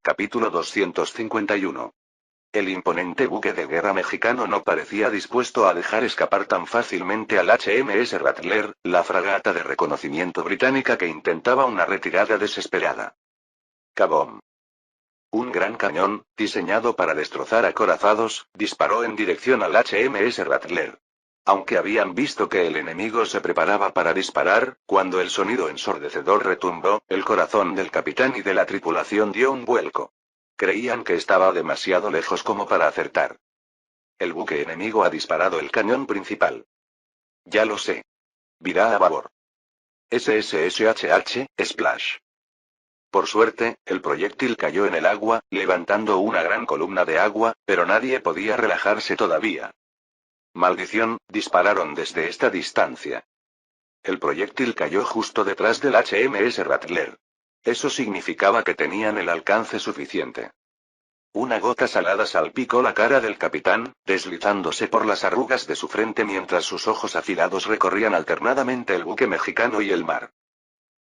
Capítulo 251. El imponente buque de guerra mexicano no parecía dispuesto a dejar escapar tan fácilmente al HMS Rattler, la fragata de reconocimiento británica que intentaba una retirada desesperada. ¡Kabom! Un gran cañón, diseñado para destrozar acorazados, disparó en dirección al HMS Rattler. Aunque habían visto que el enemigo se preparaba para disparar, cuando el sonido ensordecedor retumbó, el corazón del capitán y de la tripulación dio un vuelco. Creían que estaba demasiado lejos como para acertar. El buque enemigo ha disparado el cañón principal. Ya lo sé. Virá a babor. SSSHH, splash. Por suerte, el proyectil cayó en el agua, levantando una gran columna de agua, pero nadie podía relajarse todavía. Maldición, dispararon desde esta distancia. El proyectil cayó justo detrás del HMS Rattler. Eso significaba que tenían el alcance suficiente. Una gota salada salpicó la cara del capitán, deslizándose por las arrugas de su frente mientras sus ojos afilados recorrían alternadamente el buque mexicano y el mar.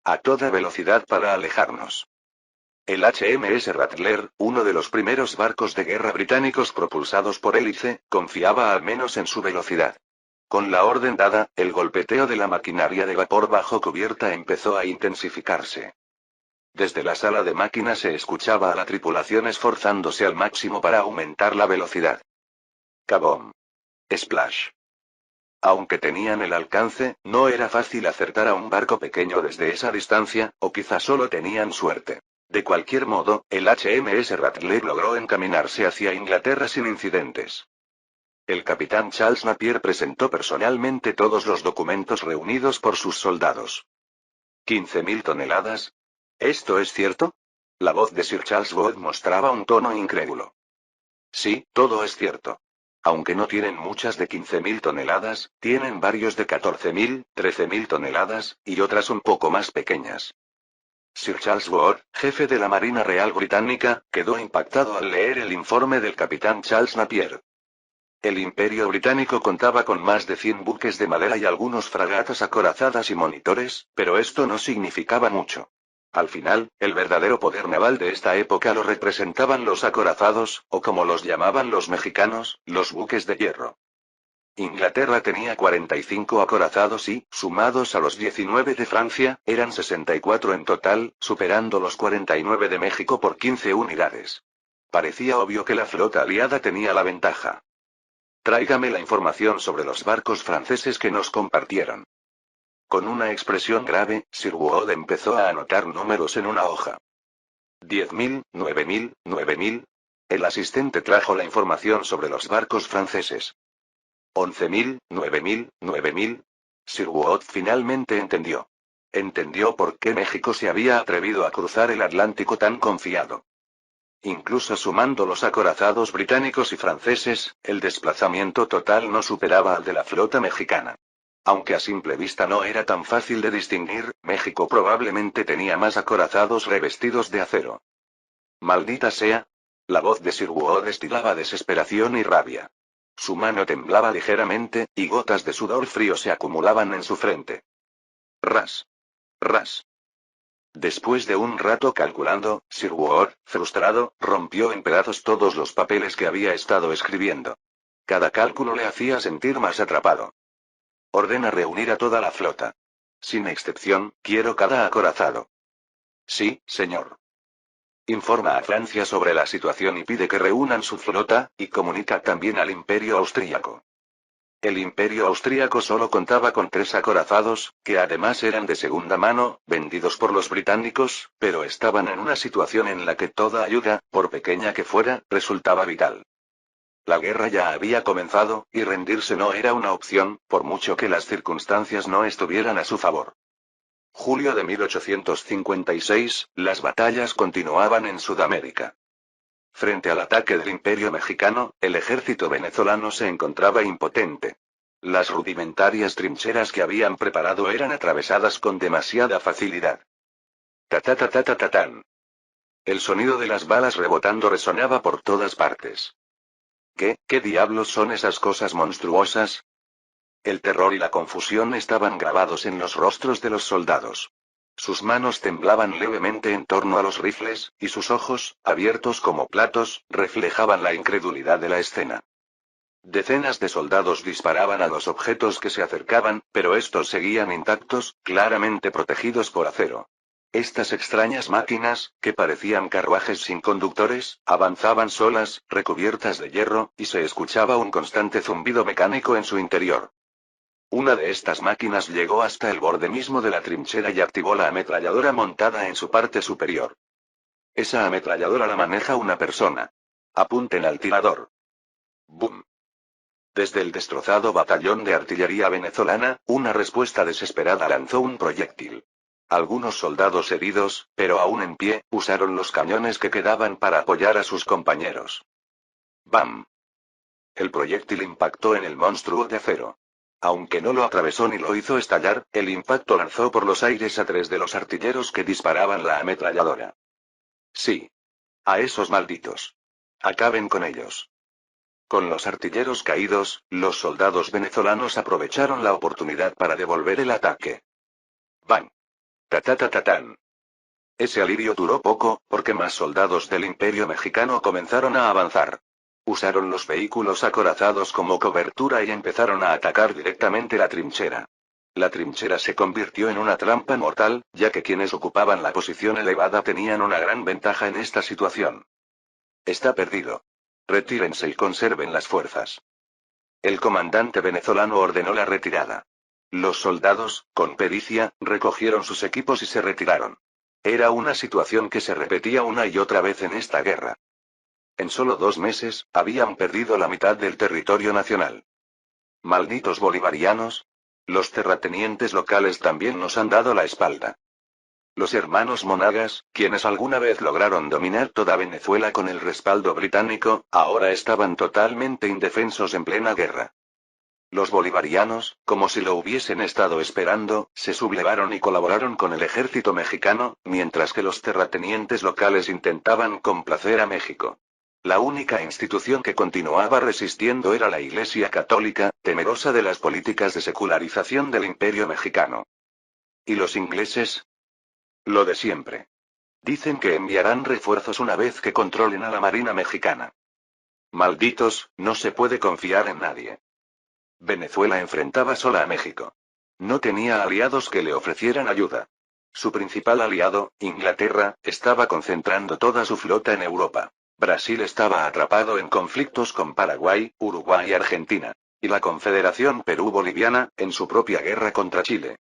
A toda velocidad para alejarnos. El HMS Rattler, uno de los primeros barcos de guerra británicos propulsados por hélice, confiaba al menos en su velocidad. Con la orden dada, el golpeteo de la maquinaria de vapor bajo cubierta empezó a intensificarse. Desde la sala de máquinas se escuchaba a la tripulación esforzándose al máximo para aumentar la velocidad. ¡Kabom! Splash. Aunque tenían el alcance, no era fácil acertar a un barco pequeño desde esa distancia, o quizá solo tenían suerte. De cualquier modo, el HMS Rattler logró encaminarse hacia Inglaterra sin incidentes. El capitán Charles Napier presentó personalmente todos los documentos reunidos por sus soldados. 15.000 toneladas. ¿Esto es cierto? La voz de Sir Charles Wood mostraba un tono incrédulo. Sí, todo es cierto. Aunque no tienen muchas de 15.000 toneladas, tienen varios de 14.000, 13.000 toneladas, y otras un poco más pequeñas. Sir Charles Wood, jefe de la Marina Real Británica, quedó impactado al leer el informe del capitán Charles Napier. El Imperio Británico contaba con más de 100 buques de madera y algunos fragatas acorazadas y monitores, pero esto no significaba mucho. Al final, el verdadero poder naval de esta época lo representaban los acorazados, o como los llamaban los mexicanos, los buques de hierro. Inglaterra tenía 45 acorazados y, sumados a los 19 de Francia, eran 64 en total, superando los 49 de México por 15 unidades. Parecía obvio que la flota aliada tenía la ventaja. Tráigame la información sobre los barcos franceses que nos compartieron. Con una expresión grave, Sir Wood empezó a anotar números en una hoja. 10.000, 9.000, 9.000. El asistente trajo la información sobre los barcos franceses. 11.000, 9.000, 9.000. Sir Wood finalmente entendió. Entendió por qué México se había atrevido a cruzar el Atlántico tan confiado. Incluso sumando los acorazados británicos y franceses, el desplazamiento total no superaba al de la flota mexicana. Aunque a simple vista no era tan fácil de distinguir, México probablemente tenía más acorazados revestidos de acero. ¡Maldita sea! La voz de Sir Wood destilaba desesperación y rabia. Su mano temblaba ligeramente, y gotas de sudor frío se acumulaban en su frente. Ras. Ras. Después de un rato calculando, Sir Wood, frustrado, rompió en pedazos todos los papeles que había estado escribiendo. Cada cálculo le hacía sentir más atrapado. Ordena reunir a toda la flota. Sin excepción, quiero cada acorazado. Sí, señor. Informa a Francia sobre la situación y pide que reúnan su flota, y comunica también al Imperio Austríaco. El Imperio Austríaco solo contaba con 3 acorazados, que además eran de segunda mano, vendidos por los británicos, pero estaban en una situación en la que toda ayuda, por pequeña que fuera, resultaba vital. La guerra ya había comenzado, y rendirse no era una opción, por mucho que las circunstancias no estuvieran a su favor. Julio de 1856, las batallas continuaban en Sudamérica. Frente al ataque del Imperio Mexicano, el ejército venezolano se encontraba impotente. Las rudimentarias trincheras que habían preparado eran atravesadas con demasiada facilidad. Ta-ta-ta-ta-ta-ta-tan. El sonido de las balas rebotando resonaba por todas partes. ¿Qué diablos son esas cosas monstruosas? El terror y la confusión estaban grabados en los rostros de los soldados. Sus manos temblaban levemente en torno a los rifles, y sus ojos, abiertos como platos, reflejaban la incredulidad de la escena. Decenas de soldados disparaban a los objetos que se acercaban, pero estos seguían intactos, claramente protegidos por acero. Estas extrañas máquinas, que parecían carruajes sin conductores, avanzaban solas, recubiertas de hierro, y se escuchaba un constante zumbido mecánico en su interior. Una de estas máquinas llegó hasta el borde mismo de la trinchera y activó la ametralladora montada en su parte superior. Esa ametralladora la maneja una persona. Apunten al tirador. ¡Bum! Desde el destrozado batallón de artillería venezolana, una respuesta desesperada lanzó un proyectil. Algunos soldados heridos, pero aún en pie, usaron los cañones que quedaban para apoyar a sus compañeros. ¡Bam! El proyectil impactó en el monstruo de acero. Aunque no lo atravesó ni lo hizo estallar, el impacto lanzó por los aires a 3 de los artilleros que disparaban la ametralladora. Sí. A esos malditos. Acaben con ellos. Con los artilleros caídos, los soldados venezolanos aprovecharon la oportunidad para devolver el ataque. ¡Bang! ¡Tatatatatán! Ese alivio duró poco, porque más soldados del Imperio Mexicano comenzaron a avanzar. Usaron los vehículos acorazados como cobertura y empezaron a atacar directamente la trinchera. La trinchera se convirtió en una trampa mortal, ya que quienes ocupaban la posición elevada tenían una gran ventaja en esta situación. Está perdido. Retírense y conserven las fuerzas. El comandante venezolano ordenó la retirada. Los soldados, con pericia, recogieron sus equipos y se retiraron. Era una situación que se repetía una y otra vez en esta guerra. En solo 2 meses, habían perdido la mitad del territorio nacional. Malditos bolivarianos. Los terratenientes locales también nos han dado la espalda. Los hermanos Monagas, quienes alguna vez lograron dominar toda Venezuela con el respaldo británico, ahora estaban totalmente indefensos en plena guerra. Los bolivarianos, como si lo hubiesen estado esperando, se sublevaron y colaboraron con el ejército mexicano, mientras que los terratenientes locales intentaban complacer a México. La única institución que continuaba resistiendo era la Iglesia Católica, temerosa de las políticas de secularización del Imperio Mexicano. ¿Y los ingleses? Lo de siempre. Dicen que enviarán refuerzos una vez que controlen a la Marina mexicana. Malditos, no se puede confiar en nadie. Venezuela enfrentaba sola a México. No tenía aliados que le ofrecieran ayuda. Su principal aliado, Inglaterra, estaba concentrando toda su flota en Europa. Brasil estaba atrapado en conflictos con Paraguay, Uruguay y Argentina. Y la Confederación Perú-Boliviana, en su propia guerra contra Chile.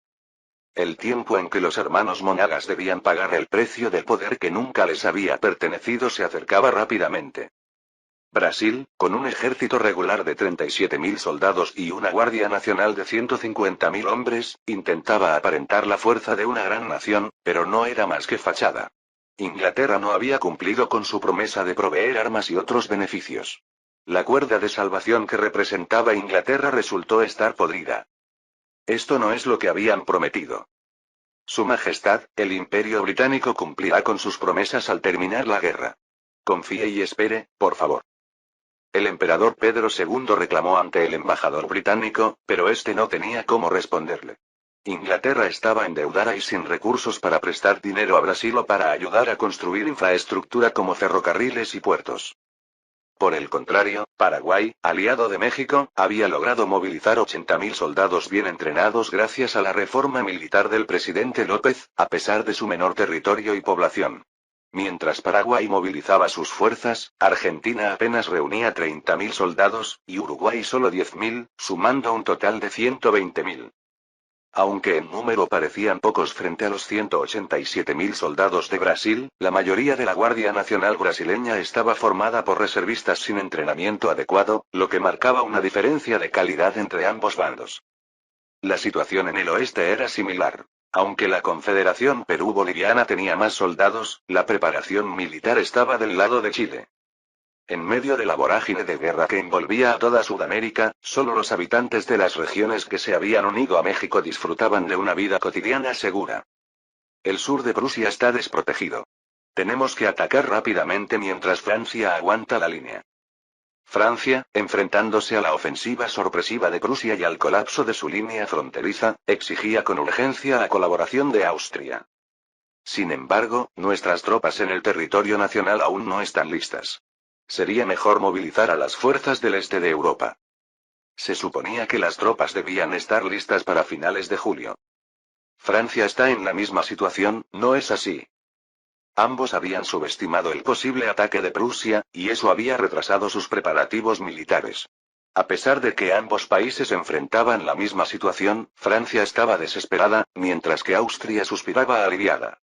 El tiempo en que los hermanos Monagas debían pagar el precio del poder que nunca les había pertenecido se acercaba rápidamente. Brasil, con un ejército regular de 37.000 soldados y una Guardia Nacional de 150.000 hombres, intentaba aparentar la fuerza de una gran nación, pero no era más que fachada. Inglaterra no había cumplido con su promesa de proveer armas y otros beneficios. La cuerda de salvación que representaba Inglaterra resultó estar podrida. Esto no es lo que habían prometido. Su Majestad, el Imperio Británico cumplirá con sus promesas al terminar la guerra. Confíe y espere, por favor. El emperador Pedro II reclamó ante el embajador británico, pero este no tenía cómo responderle. Inglaterra estaba endeudada y sin recursos para prestar dinero a Brasil o para ayudar a construir infraestructura como ferrocarriles y puertos. Por el contrario, Paraguay, aliado de México, había logrado movilizar 80.000 soldados bien entrenados gracias a la reforma militar del presidente López, a pesar de su menor territorio y población. Mientras Paraguay movilizaba sus fuerzas, Argentina apenas reunía 30.000 soldados, y Uruguay solo 10.000, sumando un total de 120.000. Aunque en número parecían pocos frente a los 187.000 soldados de Brasil, la mayoría de la Guardia Nacional brasileña estaba formada por reservistas sin entrenamiento adecuado, lo que marcaba una diferencia de calidad entre ambos bandos. La situación en el oeste era similar. Aunque la Confederación Perú-Boliviana tenía más soldados, la preparación militar estaba del lado de Chile. En medio de la vorágine de guerra que envolvía a toda Sudamérica, solo los habitantes de las regiones que se habían unido a México disfrutaban de una vida cotidiana segura. El sur de Prusia está desprotegido. Tenemos que atacar rápidamente mientras Francia aguanta la línea. Francia, enfrentándose a la ofensiva sorpresiva de Prusia y al colapso de su línea fronteriza, exigía con urgencia la colaboración de Austria. Sin embargo, nuestras tropas en el territorio nacional aún no están listas. Sería mejor movilizar a las fuerzas del este de Europa. Se suponía que las tropas debían estar listas para finales de julio. Francia está en la misma situación, ¿no es así? Ambos habían subestimado el posible ataque de Prusia, y eso había retrasado sus preparativos militares. A pesar de que ambos países enfrentaban la misma situación, Francia estaba desesperada, mientras que Austria suspiraba aliviada.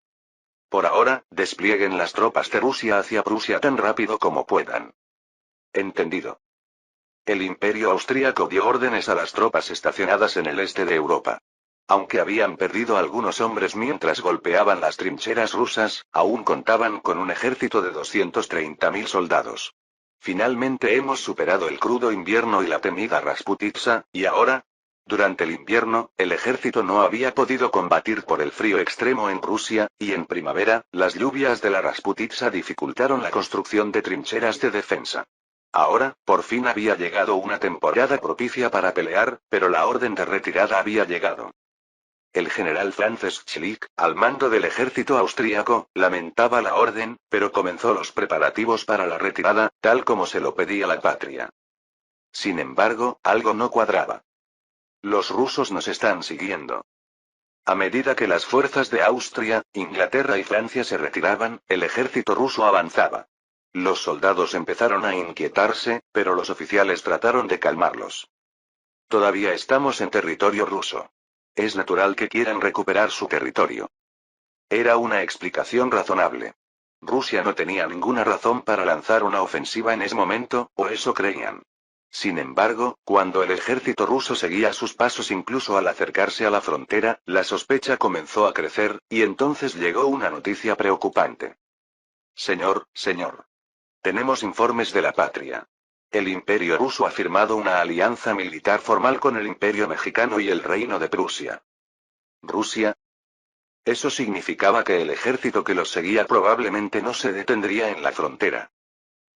Por ahora, desplieguen las tropas de Rusia hacia Prusia tan rápido como puedan. Entendido. El Imperio austríaco dio órdenes a las tropas estacionadas en el este de Europa. Aunque habían perdido algunos hombres mientras golpeaban las trincheras rusas, aún contaban con un ejército de 230.000 soldados. Finalmente hemos superado el crudo invierno y la temida Rasputitsa, y ahora, durante el invierno, el ejército no había podido combatir por el frío extremo en Rusia, y en primavera, las lluvias de la Rasputitsa dificultaron la construcción de trincheras de defensa. Ahora, por fin había llegado una temporada propicia para pelear, pero la orden de retirada había llegado. El general Franz Schlick, al mando del ejército austríaco, lamentaba la orden, pero comenzó los preparativos para la retirada, tal como se lo pedía la patria. Sin embargo, algo no cuadraba. Los rusos nos están siguiendo. A medida que las fuerzas de Austria, Inglaterra y Francia se retiraban, el ejército ruso avanzaba. Los soldados empezaron a inquietarse, pero los oficiales trataron de calmarlos. Todavía estamos en territorio ruso. Es natural que quieran recuperar su territorio. Era una explicación razonable. Rusia no tenía ninguna razón para lanzar una ofensiva en ese momento, o eso creían. Sin embargo, cuando el ejército ruso seguía sus pasos incluso al acercarse a la frontera, la sospecha comenzó a crecer, y entonces llegó una noticia preocupante. Señor. Tenemos informes de la patria. El Imperio ruso ha firmado una alianza militar formal con el Imperio mexicano y el Reino de Prusia. ¿Rusia? Eso significaba que el ejército que los seguía probablemente no se detendría en la frontera.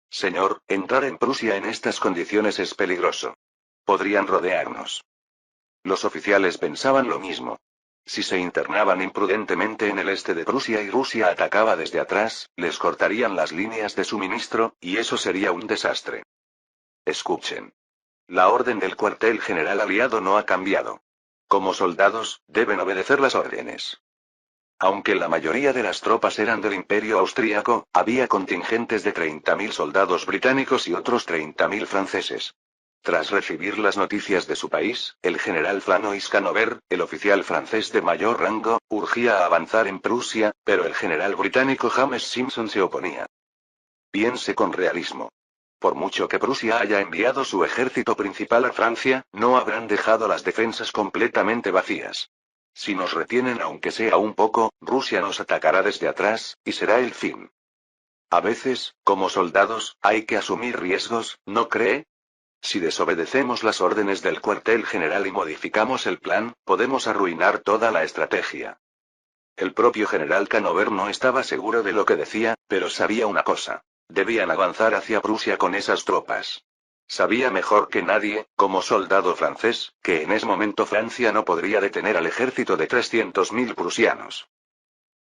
Señor, entrar en Prusia en estas condiciones es peligroso. Podrían rodearnos. Los oficiales pensaban lo mismo. Si se internaban imprudentemente en el este de Prusia y Rusia atacaba desde atrás, les cortarían las líneas de suministro, y eso sería un desastre. Escuchen. La orden del cuartel general aliado no ha cambiado. Como soldados, deben obedecer las órdenes. Aunque la mayoría de las tropas eran del Imperio austríaco, había contingentes de 30.000 soldados británicos y otros 30.000 franceses. Tras recibir las noticias de su país, el general Flanois Canover, el oficial francés de mayor rango, urgía a avanzar en Prusia, pero el general británico James Simpson se oponía. Piense con realismo. Por mucho que Prusia haya enviado su ejército principal a Francia, no habrán dejado las defensas completamente vacías. Si nos retienen aunque sea un poco, Rusia nos atacará desde atrás, y será el fin. A veces, como soldados, hay que asumir riesgos, ¿no cree? Si desobedecemos las órdenes del cuartel general y modificamos el plan, podemos arruinar toda la estrategia. El propio general Canover no estaba seguro de lo que decía, pero sabía una cosa. Debían avanzar hacia Prusia con esas tropas. Sabía mejor que nadie, como soldado francés, que en ese momento Francia no podría detener al ejército de 300.000 prusianos.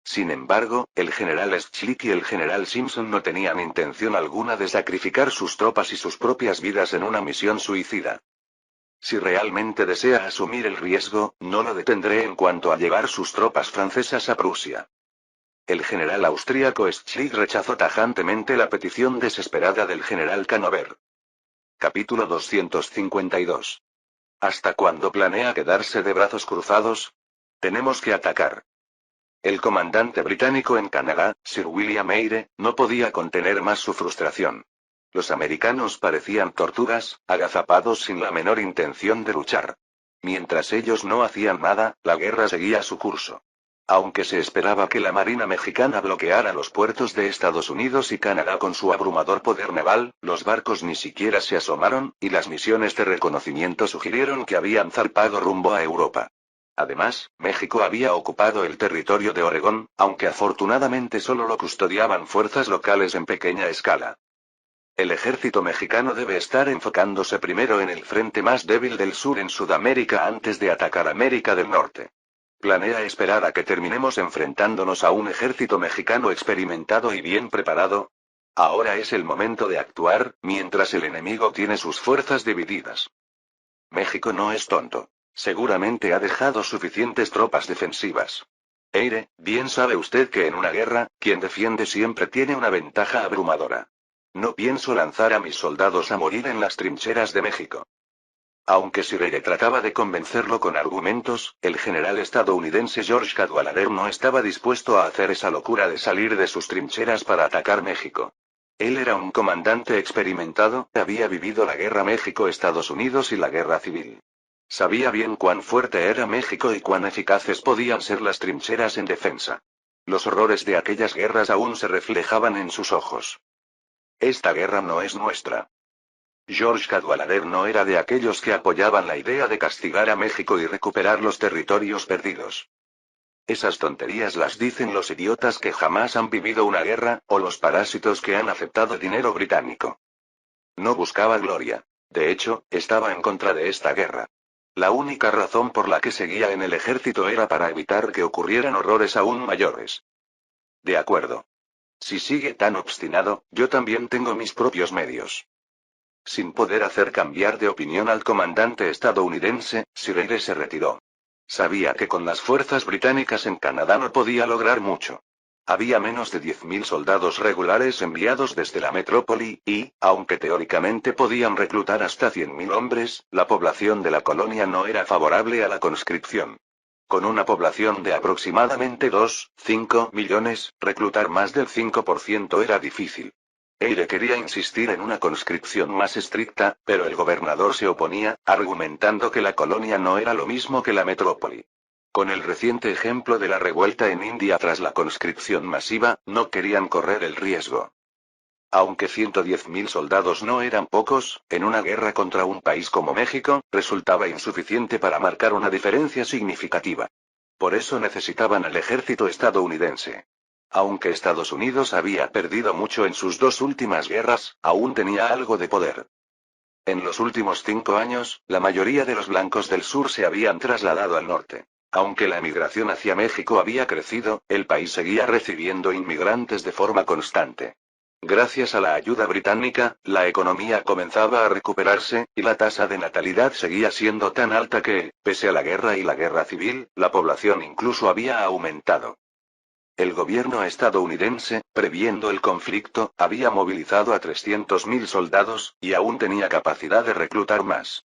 Sin embargo, el general Schlick y el general Simpson no tenían intención alguna de sacrificar sus tropas y sus propias vidas en una misión suicida. Si realmente desea asumir el riesgo, no lo detendré en cuanto a llevar sus tropas francesas a Prusia. El general austríaco Schlick rechazó tajantemente la petición desesperada del general Canover. Capítulo 252. ¿Hasta cuándo planea quedarse de brazos cruzados? Tenemos que atacar. El comandante británico en Canadá, Sir William Eyre, no podía contener más su frustración. Los americanos parecían tortugas, agazapados sin la menor intención de luchar. Mientras ellos no hacían nada, la guerra seguía su curso. Aunque se esperaba que la Marina mexicana bloqueara los puertos de Estados Unidos y Canadá con su abrumador poder naval, los barcos ni siquiera se asomaron, y las misiones de reconocimiento sugirieron que habían zarpado rumbo a Europa. Además, México había ocupado el territorio de Oregón, aunque afortunadamente solo lo custodiaban fuerzas locales en pequeña escala. El ejército mexicano debe estar enfocándose primero en el frente más débil del sur en Sudamérica antes de atacar América del Norte. ¿Planea esperar a que terminemos enfrentándonos a un ejército mexicano experimentado y bien preparado? Ahora es el momento de actuar, mientras el enemigo tiene sus fuerzas divididas. México no es tonto. Seguramente ha dejado suficientes tropas defensivas. Eire, bien sabe usted que en una guerra, quien defiende siempre tiene una ventaja abrumadora. No pienso lanzar a mis soldados a morir en las trincheras de México. Aunque Sirere trataba de convencerlo con argumentos, el general estadounidense George Cadwalader no estaba dispuesto a hacer esa locura de salir de sus trincheras para atacar México. Él era un comandante experimentado, había vivido la guerra México-Estados Unidos y la guerra civil. Sabía bien cuán fuerte era México y cuán eficaces podían ser las trincheras en defensa. Los horrores de aquellas guerras aún se reflejaban en sus ojos. Esta guerra no es nuestra. George Cadwalader no era de aquellos que apoyaban la idea de castigar a México y recuperar los territorios perdidos. Esas tonterías las dicen los idiotas que jamás han vivido una guerra, o los parásitos que han aceptado dinero británico. No buscaba gloria. De hecho, estaba en contra de esta guerra. La única razón por la que seguía en el ejército era para evitar que ocurrieran horrores aún mayores. De acuerdo. Si sigue tan obstinado, yo también tengo mis propios medios. Sin poder hacer cambiar de opinión al comandante estadounidense, Sirere se retiró. Sabía que con las fuerzas británicas en Canadá no podía lograr mucho. Había menos de 10.000 soldados regulares enviados desde la metrópoli, y, aunque teóricamente podían reclutar hasta 100.000 hombres, la población de la colonia no era favorable a la conscripción. Con una población de aproximadamente 2,5 millones, reclutar más del 5% era difícil. Eire quería insistir en una conscripción más estricta, pero el gobernador se oponía, argumentando que la colonia no era lo mismo que la metrópoli. Con el reciente ejemplo de la revuelta en India tras la conscripción masiva, no querían correr el riesgo. Aunque 110.000 soldados no eran pocos, en una guerra contra un país como México, resultaba insuficiente para marcar una diferencia significativa. Por eso necesitaban al ejército estadounidense. Aunque Estados Unidos había perdido mucho en sus dos últimas guerras, aún tenía algo de poder. En los últimos 5 años, la mayoría de los blancos del sur se habían trasladado al norte. Aunque la emigración hacia México había crecido, el país seguía recibiendo inmigrantes de forma constante. Gracias a la ayuda británica, la economía comenzaba a recuperarse, y la tasa de natalidad seguía siendo tan alta que, pese a la guerra y la guerra civil, la población incluso había aumentado. El gobierno estadounidense, previendo el conflicto, había movilizado a 300.000 soldados, y aún tenía capacidad de reclutar más.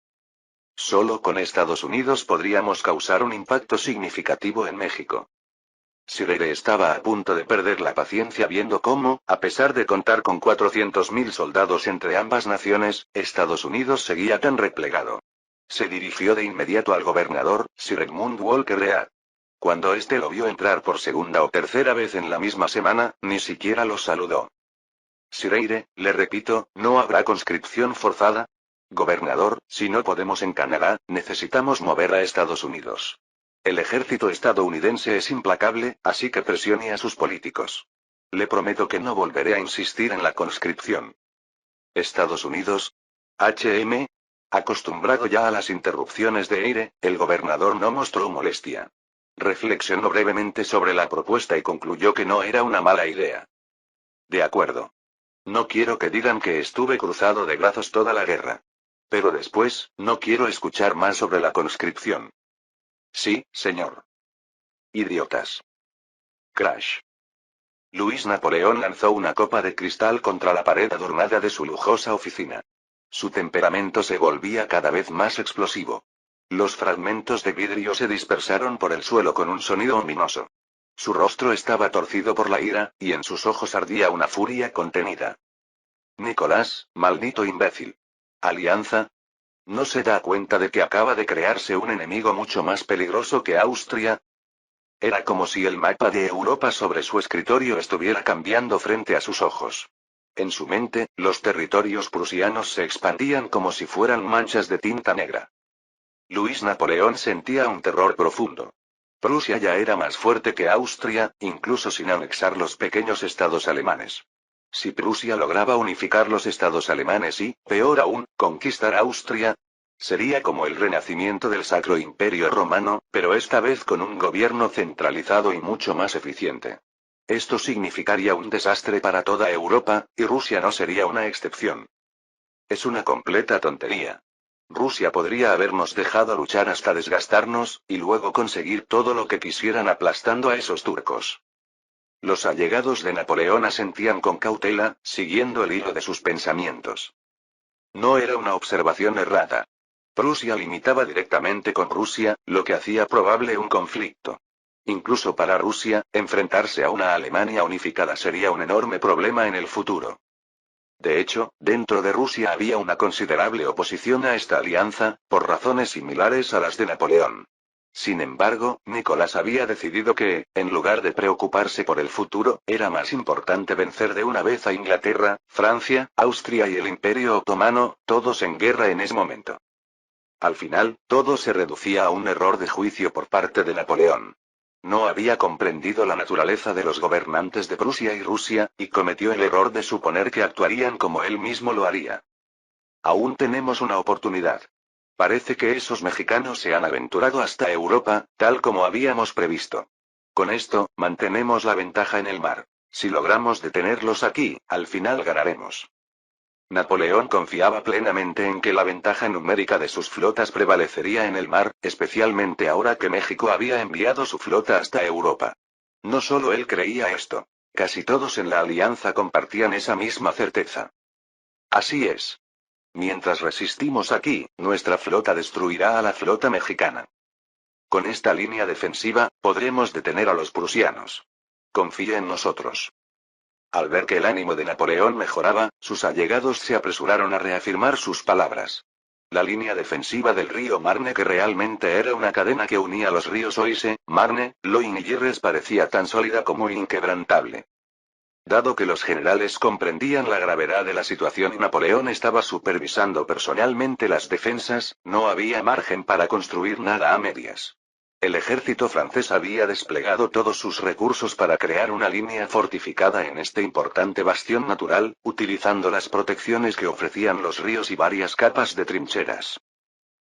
Solo con Estados Unidos podríamos causar un impacto significativo en México. Sirere estaba a punto de perder la paciencia viendo cómo, a pesar de contar con 400.000 soldados entre ambas naciones, Estados Unidos seguía tan replegado. Se dirigió de inmediato al gobernador, Sir Edmund Walker Read. Cuando éste lo vio entrar por segunda o tercera vez en la misma semana, ni siquiera lo saludó. Sir Eyre, le repito, ¿no habrá conscripción forzada? Gobernador, si no podemos en Canadá, necesitamos mover a Estados Unidos. El ejército estadounidense es implacable, así que presione a sus políticos. Le prometo que no volveré a insistir en la conscripción. Estados Unidos. HM. Acostumbrado ya a las interrupciones de Eyre, el gobernador no mostró molestia. Reflexionó brevemente sobre la propuesta y concluyó que no era una mala idea. De acuerdo. No quiero que digan que estuve cruzado de brazos toda la guerra. Pero después, no quiero escuchar más sobre la conscripción. Sí, señor. Idiotas. Crash. Luis Napoleón lanzó una copa de cristal contra la pared adornada de su lujosa oficina. Su temperamento se volvía cada vez más explosivo. Los fragmentos de vidrio se dispersaron por el suelo con un sonido ominoso. Su rostro estaba torcido por la ira, y en sus ojos ardía una furia contenida. Nicolás, maldito imbécil. ¿Alianza? ¿No se da cuenta de que acaba de crearse un enemigo mucho más peligroso que Austria? Era como si el mapa de Europa sobre su escritorio estuviera cambiando frente a sus ojos. En su mente, los territorios prusianos se expandían como si fueran manchas de tinta negra. Luis Napoleón sentía un terror profundo. Prusia ya era más fuerte que Austria, incluso sin anexar los pequeños estados alemanes. Si Prusia lograba unificar los estados alemanes y, peor aún, conquistar Austria, Sería como el renacimiento del Sacro Imperio Romano, pero esta vez con un gobierno centralizado y mucho más eficiente. Esto significaría un desastre para toda Europa, y Rusia no sería una excepción. Es una completa tontería. Rusia podría habernos dejado luchar hasta desgastarnos, y luego conseguir todo lo que quisieran aplastando a esos turcos. Los allegados de Napoleón asentían con cautela, siguiendo el hilo de sus pensamientos. No era una observación errada. Prusia limitaba directamente con Rusia, lo que hacía probable un conflicto. Incluso para Rusia, enfrentarse a una Alemania unificada sería un enorme problema en el futuro. De hecho, dentro de Rusia había una considerable oposición a esta alianza, por razones similares a las de Napoleón. Sin embargo, Nicolás había decidido que, en lugar de preocuparse por el futuro, era más importante vencer de una vez a Inglaterra, Francia, Austria y el Imperio Otomano, todos en guerra en ese momento. Al final, todo se reducía a un error de juicio por parte de Napoleón. No había comprendido la naturaleza de los gobernantes de Prusia y Rusia, y cometió el error de suponer que actuarían como él mismo lo haría. Aún tenemos una oportunidad. Parece que esos mexicanos se han aventurado hasta Europa, tal como habíamos previsto. Con esto, mantenemos la ventaja en el mar. Si logramos detenerlos aquí, al final ganaremos. Napoleón confiaba plenamente en que la ventaja numérica de sus flotas prevalecería en el mar, especialmente ahora que México había enviado su flota hasta Europa. No solo él creía esto. Casi todos en la alianza compartían esa misma certeza. Así es. Mientras resistimos aquí, nuestra flota destruirá a la flota mexicana. Con esta línea defensiva, podremos detener a los prusianos. Confía en nosotros. Al ver que el ánimo de Napoleón mejoraba, sus allegados se apresuraron a reafirmar sus palabras. La línea defensiva del río Marne, que realmente era una cadena que unía los ríos Oise, Marne, Loing y Yirres, parecía tan sólida como inquebrantable. Dado que los generales comprendían la gravedad de la situación y Napoleón estaba supervisando personalmente las defensas, no había margen para construir nada a medias. El ejército francés había desplegado todos sus recursos para crear una línea fortificada en este importante bastión natural, utilizando las protecciones que ofrecían los ríos y varias capas de trincheras.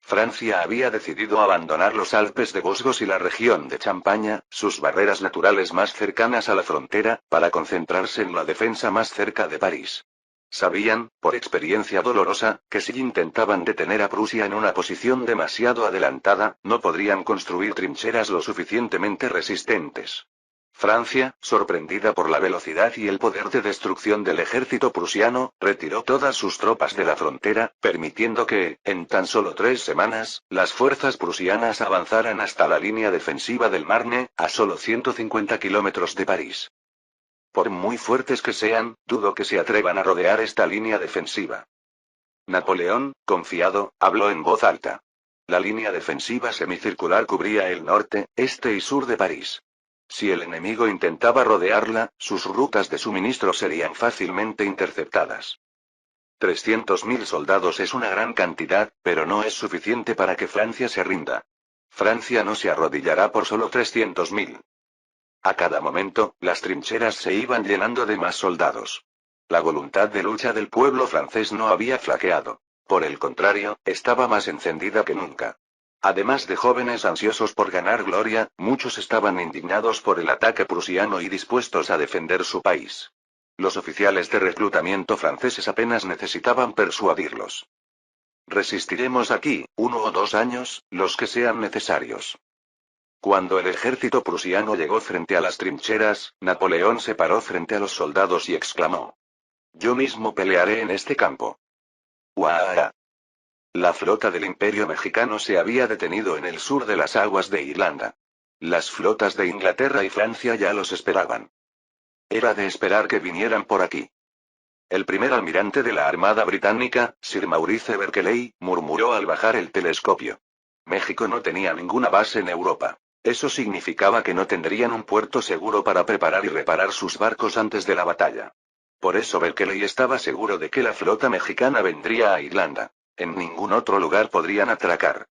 Francia había decidido abandonar los Alpes de Vosgos y la región de Champaña, sus barreras naturales más cercanas a la frontera, para concentrarse en la defensa más cerca de París. Sabían, por experiencia dolorosa, que si intentaban detener a Prusia en una posición demasiado adelantada, no podrían construir trincheras lo suficientemente resistentes. Francia, sorprendida por la velocidad y el poder de destrucción del ejército prusiano, retiró todas sus tropas de la frontera, permitiendo que, en tan solo 3 semanas, las fuerzas prusianas avanzaran hasta la línea defensiva del Marne, a solo 150 kilómetros de París. Por muy fuertes que sean, dudo que se atrevan a rodear esta línea defensiva. Napoleón, confiado, habló en voz alta. La línea defensiva semicircular cubría el norte, este y sur de París. Si el enemigo intentaba rodearla, sus rutas de suministro serían fácilmente interceptadas. 300.000 soldados es una gran cantidad, pero no es suficiente para que Francia se rinda. Francia no se arrodillará por solo 300.000. A cada momento, las trincheras se iban llenando de más soldados. La voluntad de lucha del pueblo francés no había flaqueado. Por el contrario, estaba más encendida que nunca. Además de jóvenes ansiosos por ganar gloria, muchos estaban indignados por el ataque prusiano y dispuestos a defender su país. Los oficiales de reclutamiento franceses apenas necesitaban persuadirlos. Resistiremos aquí, 1 o 2 años, los que sean necesarios. Cuando el ejército prusiano llegó frente a las trincheras, Napoleón se paró frente a los soldados y exclamó: «Yo mismo pelearé en este campo». ¡Uah! La flota del Imperio Mexicano se había detenido en el sur de las aguas de Irlanda. Las flotas de Inglaterra y Francia ya los esperaban. Era de esperar que vinieran por aquí. El primer almirante de la Armada Británica, Sir Maurice Berkeley, murmuró al bajar el telescopio. México no tenía ninguna base en Europa. Eso significaba que no tendrían un puerto seguro para preparar y reparar sus barcos antes de la batalla. Por eso Berkeley estaba seguro de que la flota mexicana vendría a Irlanda. En ningún otro lugar podrían atracar.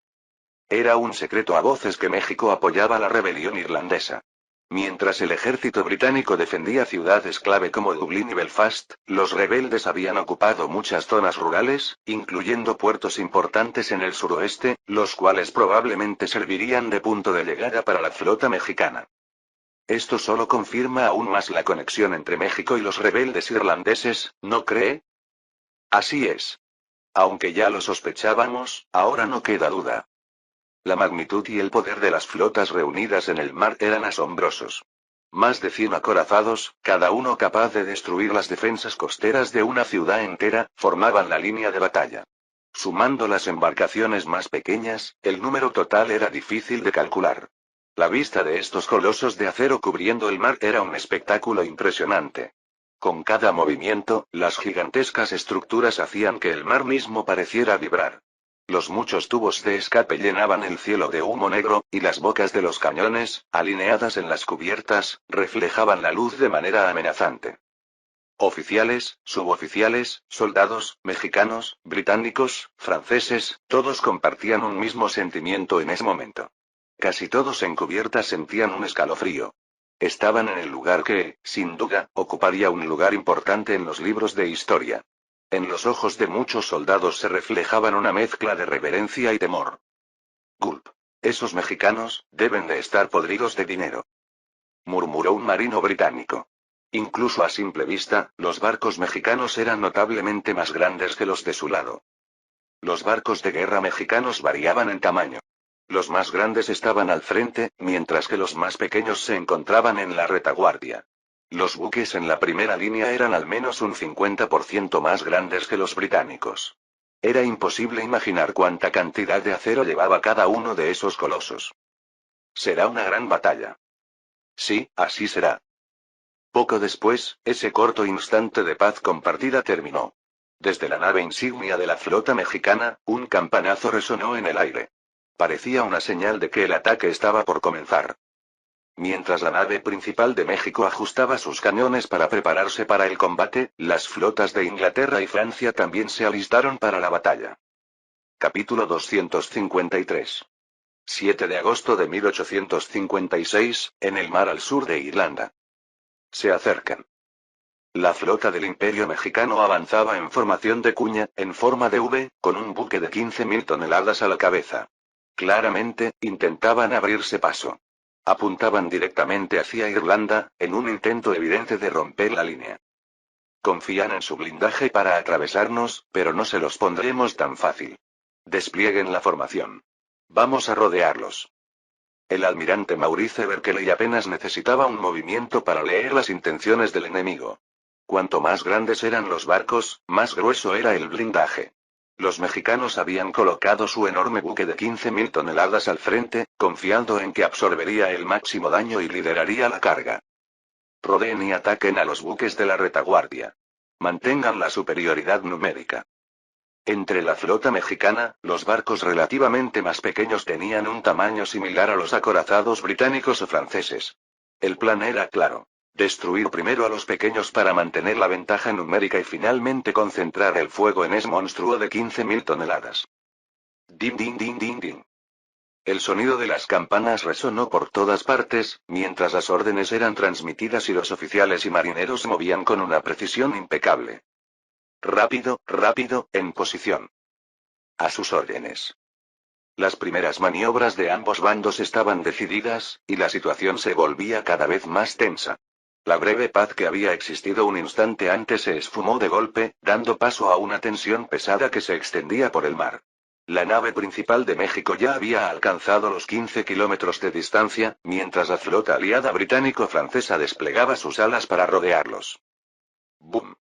Era un secreto a voces que México apoyaba la rebelión irlandesa. Mientras el ejército británico defendía ciudades clave como Dublín y Belfast, los rebeldes habían ocupado muchas zonas rurales, incluyendo puertos importantes en el suroeste, los cuales probablemente servirían de punto de llegada para la flota mexicana. Esto solo confirma aún más la conexión entre México y los rebeldes irlandeses, ¿no cree? Así es. Aunque ya lo sospechábamos, ahora no queda duda. La magnitud y el poder de las flotas reunidas en el mar eran asombrosos. Más de 100 acorazados, cada uno capaz de destruir las defensas costeras de una ciudad entera, formaban la línea de batalla. Sumando las embarcaciones más pequeñas, el número total era difícil de calcular. La vista de estos colosos de acero cubriendo el mar era un espectáculo impresionante. Con cada movimiento, las gigantescas estructuras hacían que el mar mismo pareciera vibrar. Los muchos tubos de escape llenaban el cielo de humo negro, y las bocas de los cañones, alineadas en las cubiertas, reflejaban la luz de manera amenazante. Oficiales, suboficiales, soldados, mexicanos, británicos, franceses, todos compartían un mismo sentimiento en ese momento. Casi todos en cubierta sentían un escalofrío. Estaban en el lugar que, sin duda, ocuparía un lugar importante en los libros de historia. En los ojos de muchos soldados se reflejaban una mezcla de reverencia y temor. Gulp. Esos mexicanos, deben de estar podridos de dinero, murmuró un marino británico. Incluso a simple vista, los barcos mexicanos eran notablemente más grandes que los de su lado. Los barcos de guerra mexicanos variaban en tamaño. Los más grandes estaban al frente, mientras que los más pequeños se encontraban en la retaguardia. Los buques en la primera línea eran al menos un 50% más grandes que los británicos. Era imposible imaginar cuánta cantidad de acero llevaba cada uno de esos colosos. Será una gran batalla. Sí, así será. Poco después, ese corto instante de paz compartida terminó. Desde la nave insignia de la flota mexicana, un campanazo resonó en el aire. Parecía una señal de que el ataque estaba por comenzar. Mientras la nave principal de México ajustaba sus cañones para prepararse para el combate, las flotas de Inglaterra y Francia también se alistaron para la batalla. Capítulo 253. 7 de agosto de 1856, en el mar al sur de Irlanda. Se acercan. La flota del Imperio Mexicano avanzaba en formación de cuña, en forma de V, con un buque de 15.000 toneladas a la cabeza. Claramente, intentaban abrirse paso. Apuntaban directamente hacia Irlanda, en un intento evidente de romper la línea. Confían en su blindaje para atravesarnos, pero no se los pondremos tan fácil. Desplieguen la formación. Vamos a rodearlos. El almirante Maurice Berkeley apenas necesitaba un movimiento para leer las intenciones del enemigo. Cuanto más grandes eran los barcos, más grueso era el blindaje. Los mexicanos habían colocado su enorme buque de 15.000 toneladas al frente, confiando en que absorbería el máximo daño y lideraría la carga. Rodeen y ataquen a los buques de la retaguardia. Mantengan la superioridad numérica. Entre la flota mexicana, los barcos relativamente más pequeños tenían un tamaño similar a los acorazados británicos o franceses. El plan era claro. Destruir primero a los pequeños para mantener la ventaja numérica y finalmente concentrar el fuego en ese monstruo de 15.000 toneladas. Din din din din din. El sonido de las campanas resonó por todas partes, mientras las órdenes eran transmitidas y los oficiales y marineros se movían con una precisión impecable. Rápido, rápido, en posición. A sus órdenes. Las primeras maniobras de ambos bandos estaban decididas, y la situación se volvía cada vez más tensa. La breve paz que había existido un instante antes se esfumó de golpe, dando paso a una tensión pesada que se extendía por el mar. La nave principal de México ya había alcanzado los 15 kilómetros de distancia, mientras la flota aliada británico-francesa desplegaba sus alas para rodearlos. ¡Bum!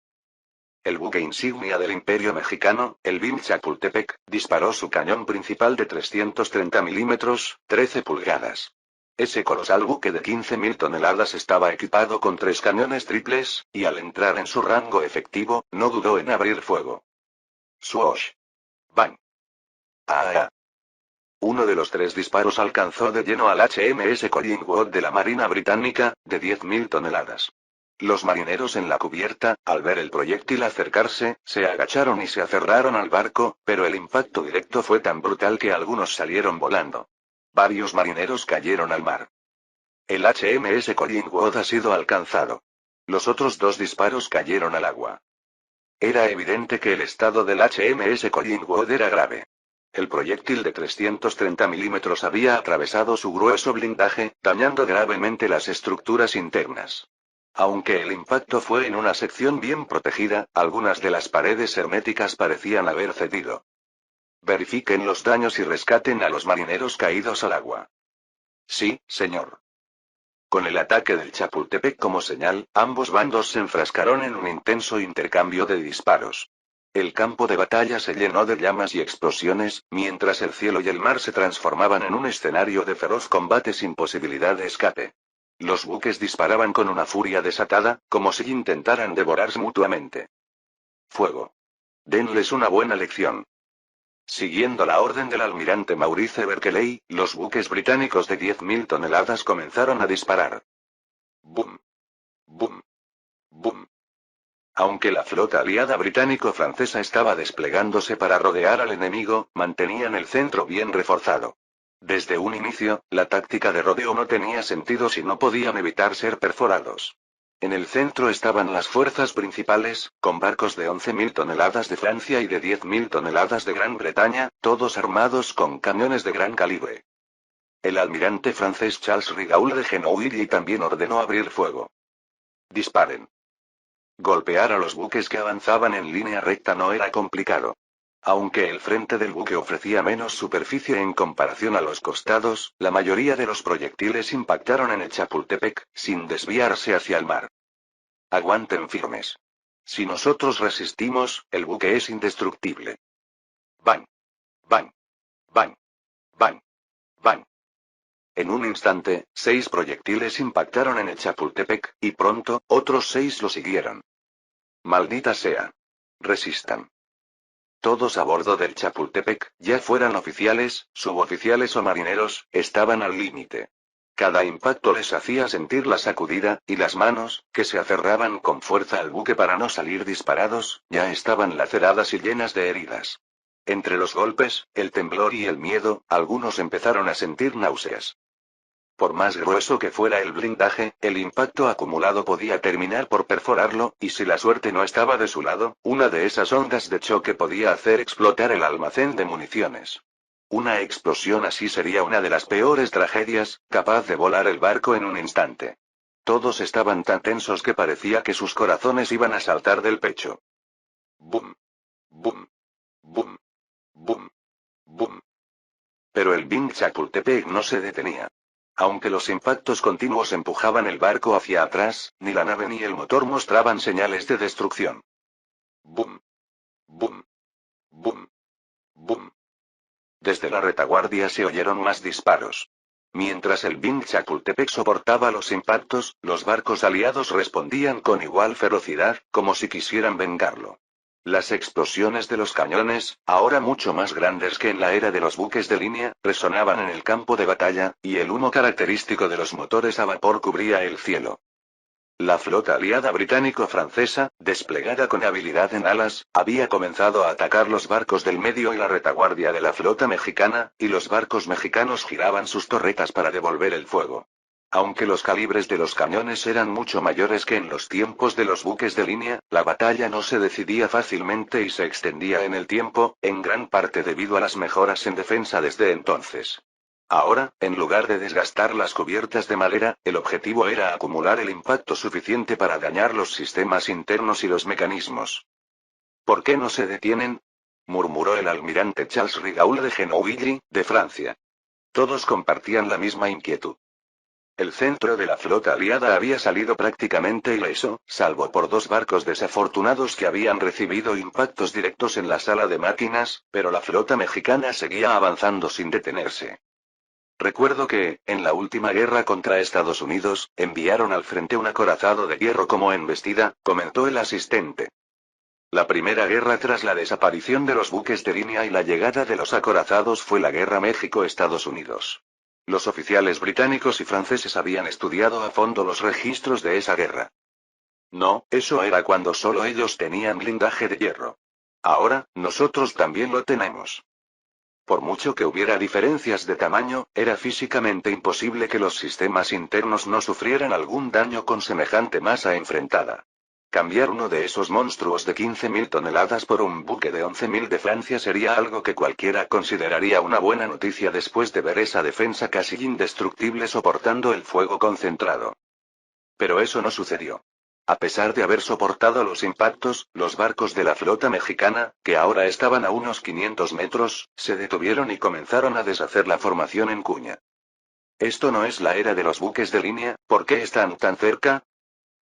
El buque insignia del Imperio Mexicano, el BIM Chapultepec, disparó su cañón principal de 330 milímetros, 13 pulgadas. Ese colosal buque de 15.000 toneladas estaba equipado con 3 cañones triples, y al entrar en su rango efectivo, no dudó en abrir fuego. ¡Swosh! ¡Bang! ¡Ah! Uno de los 3 disparos alcanzó de lleno al HMS Collingwood de la Marina Británica, de 10.000 toneladas. Los marineros en la cubierta, al ver el proyectil acercarse, se agacharon y se aferraron al barco, pero el impacto directo fue tan brutal que algunos salieron volando. Varios marineros cayeron al mar. El HMS Collingwood ha sido alcanzado. Los otros dos disparos cayeron al agua. Era evidente que el estado del HMS Collingwood era grave. El proyectil de 330 milímetros había atravesado su grueso blindaje, dañando gravemente las estructuras internas. Aunque el impacto fue en una sección bien protegida, algunas de las paredes herméticas parecían haber cedido. Verifiquen los daños y rescaten a los marineros caídos al agua. Sí, señor. Con el ataque del Chapultepec como señal, ambos bandos se enfrascaron en un intenso intercambio de disparos. El campo de batalla se llenó de llamas y explosiones, mientras el cielo y el mar se transformaban en un escenario de feroz combate sin posibilidad de escape. Los buques disparaban con una furia desatada, como si intentaran devorarse mutuamente. Fuego. Denles una buena lección. Siguiendo la orden del almirante Maurice Berkeley, los buques británicos de 10.000 toneladas comenzaron a disparar. ¡Bum! ¡Bum! ¡Bum! Aunque la flota aliada británico-francesa estaba desplegándose para rodear al enemigo, mantenían el centro bien reforzado. Desde un inicio, la táctica de rodeo no tenía sentido si no podían evitar ser perforados. En el centro estaban las fuerzas principales, con barcos de 11.000 toneladas de Francia y de 10.000 toneladas de Gran Bretaña, todos armados con cañones de gran calibre. El almirante francés Charles Rigaud de Genouilly también ordenó abrir fuego. Disparen. Golpear a los buques que avanzaban en línea recta no era complicado. Aunque el frente del buque ofrecía menos superficie en comparación a los costados, la mayoría de los proyectiles impactaron en el Chapultepec, sin desviarse hacia el mar. Aguanten firmes. Si nosotros resistimos, el buque es indestructible. ¡Bang! ¡Bang! ¡Bang! ¡Bang! ¡Bang! En un instante, 6 proyectiles impactaron en el Chapultepec, y pronto, otros 6 lo siguieron. Maldita sea. Resistan. Todos a bordo del Chapultepec, ya fueran oficiales, suboficiales o marineros, estaban al límite. Cada impacto les hacía sentir la sacudida, y las manos, que se aferraban con fuerza al buque para no salir disparados, ya estaban laceradas y llenas de heridas. Entre los golpes, el temblor y el miedo, algunos empezaron a sentir náuseas. Por más grueso que fuera el blindaje, el impacto acumulado podía terminar por perforarlo, y si la suerte no estaba de su lado, una de esas ondas de choque podía hacer explotar el almacén de municiones. Una explosión así sería una de las peores tragedias, capaz de volar el barco en un instante. Todos estaban tan tensos que parecía que sus corazones iban a saltar del pecho. ¡Bum! ¡Bum! ¡Bum! ¡Bum! ¡Bum! Pero el Bing Chapultepec no se detenía. Aunque los impactos continuos empujaban el barco hacia atrás, ni la nave ni el motor mostraban señales de destrucción. ¡Bum! ¡Bum! ¡Bum! ¡Bum! Desde la retaguardia se oyeron más disparos. Mientras el Bing Chapultepec soportaba los impactos, los barcos aliados respondían con igual ferocidad, como si quisieran vengarlo. Las explosiones de los cañones, ahora mucho más grandes que en la era de los buques de línea, resonaban en el campo de batalla, y el humo característico de los motores a vapor cubría el cielo. La flota aliada británico-francesa, desplegada con habilidad en alas, había comenzado a atacar los barcos del medio y la retaguardia de la flota mexicana, y los barcos mexicanos giraban sus torretas para devolver el fuego. Aunque los calibres de los cañones eran mucho mayores que en los tiempos de los buques de línea, la batalla no se decidía fácilmente y se extendía en el tiempo, en gran parte debido a las mejoras en defensa desde entonces. Ahora, en lugar de desgastar las cubiertas de madera, el objetivo era acumular el impacto suficiente para dañar los sistemas internos y los mecanismos. ¿Por qué no se detienen?, murmuró el almirante Charles Rigaud de Genouilly, de Francia. Todos compartían la misma inquietud. El centro de la flota aliada había salido prácticamente ileso, salvo por 2 barcos desafortunados que habían recibido impactos directos en la sala de máquinas, pero la flota mexicana seguía avanzando sin detenerse. Recuerdo que, en la última guerra contra Estados Unidos, enviaron al frente un acorazado de hierro como embestida, comentó el asistente. La primera guerra tras la desaparición de los buques de línea y la llegada de los acorazados fue la Guerra México-Estados Unidos. Los oficiales británicos y franceses habían estudiado a fondo los registros de esa guerra. No, eso era cuando solo ellos tenían blindaje de hierro. Ahora, nosotros también lo tenemos. Por mucho que hubiera diferencias de tamaño, era físicamente imposible que los sistemas internos no sufrieran algún daño con semejante masa enfrentada. Cambiar uno de esos monstruos de 15.000 toneladas por un buque de 11.000 de Francia sería algo que cualquiera consideraría una buena noticia después de ver esa defensa casi indestructible soportando el fuego concentrado. Pero eso no sucedió. A pesar de haber soportado los impactos, los barcos de la flota mexicana, que ahora estaban a unos 500 metros, se detuvieron y comenzaron a deshacer la formación en cuña. Esto no es la era de los buques de línea, ¿por qué están tan cerca?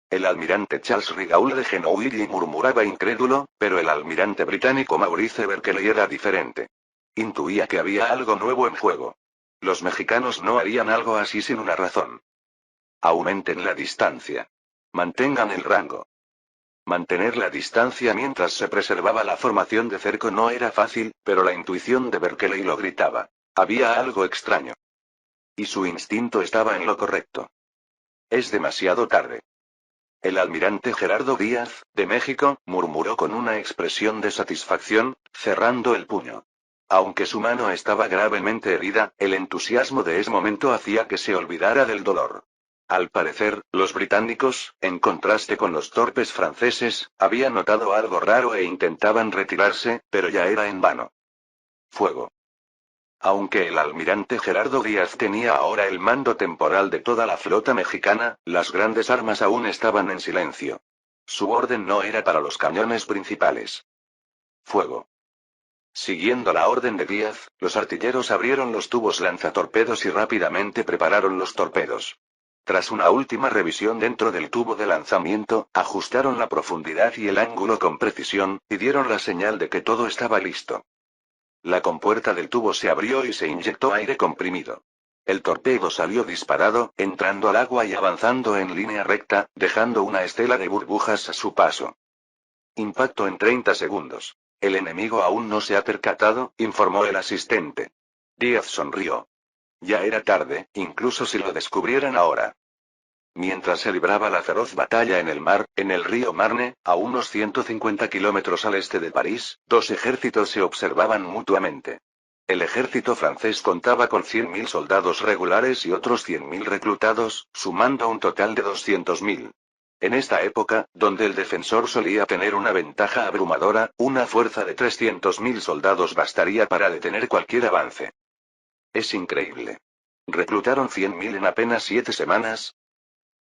El almirante Charles Rigaud de Genouilly murmuraba incrédulo, pero el almirante británico Maurice Berkeley era diferente. Intuía que había algo nuevo en juego. Los mexicanos no harían algo así sin una razón. Aumenten la distancia. Mantengan el rango. Mantener la distancia mientras se preservaba la formación de cerco no era fácil, pero la intuición de Berkeley lo gritaba. Había algo extraño. Y su instinto estaba en lo correcto. Es demasiado tarde. El almirante Gerardo Díaz, de México, murmuró con una expresión de satisfacción, cerrando el puño. Aunque su mano estaba gravemente herida, el entusiasmo de ese momento hacía que se olvidara del dolor. Al parecer, los británicos, en contraste con los torpes franceses, habían notado algo raro e intentaban retirarse, pero ya era en vano. Fuego. Aunque el almirante Gerardo Díaz tenía ahora el mando temporal de toda la flota mexicana, las grandes armas aún estaban en silencio. Su orden no era para los cañones principales. Fuego. Siguiendo la orden de Díaz, los artilleros abrieron los tubos lanzatorpedos y rápidamente prepararon los torpedos. Tras una última revisión dentro del tubo de lanzamiento, ajustaron la profundidad y el ángulo con precisión, y dieron la señal de que todo estaba listo. La compuerta del tubo se abrió y se inyectó aire comprimido. El torpedo salió disparado, entrando al agua y avanzando en línea recta, dejando una estela de burbujas a su paso. Impacto en 30 segundos. El enemigo aún no se ha percatado, informó el asistente. Díaz sonrió. Ya era tarde, incluso si lo descubrieran ahora. Mientras se libraba la feroz batalla en el mar, en el río Marne, a unos 150 kilómetros al este de París, dos ejércitos se observaban mutuamente. El ejército francés contaba con 100.000 soldados regulares y otros 100.000 reclutados, sumando un total de 200.000. En esta época, donde el defensor solía tener una ventaja abrumadora, una fuerza de 300.000 soldados bastaría para detener cualquier avance. Es increíble. ¿Reclutaron 100.000 en apenas 7 semanas?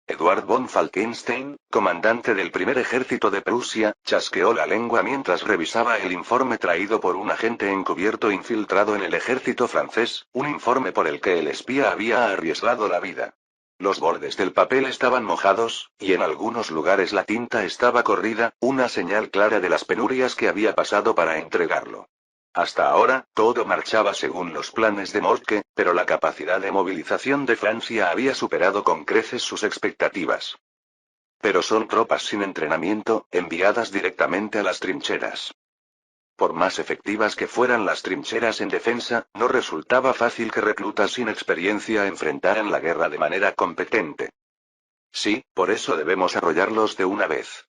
Eduard von Falkenstein, comandante del primer ejército de Prusia, chasqueó la lengua mientras revisaba el informe traído por un agente encubierto infiltrado en el ejército francés, un informe por el que el espía había arriesgado la vida. Los bordes del papel estaban mojados, y en algunos lugares la tinta estaba corrida, una señal clara de las penurias que había pasado para entregarlo. Hasta ahora, todo marchaba según los planes de Moltke, pero la capacidad de movilización de Francia había superado con creces sus expectativas. Pero son tropas sin entrenamiento, enviadas directamente a las trincheras. Por más efectivas que fueran las trincheras en defensa, no resultaba fácil que reclutas sin experiencia enfrentaran la guerra de manera competente. Sí, por eso debemos arrollarlos de una vez.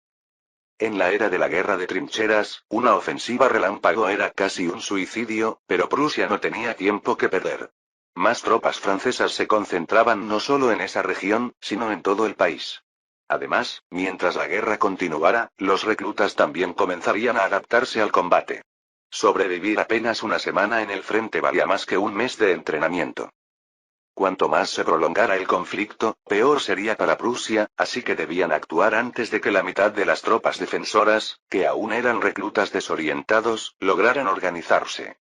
En la era de la guerra de trincheras, una ofensiva relámpago era casi un suicidio, pero Prusia no tenía tiempo que perder. Más tropas francesas se concentraban no solo en esa región, sino en todo el país. Además, mientras la guerra continuara, los reclutas también comenzarían a adaptarse al combate. Sobrevivir apenas una semana en el frente valía más que un mes de entrenamiento. Cuanto más se prolongara el conflicto, peor sería para Prusia, así que debían actuar antes de que la mitad de las tropas defensoras, que aún eran reclutas desorientados, lograran organizarse.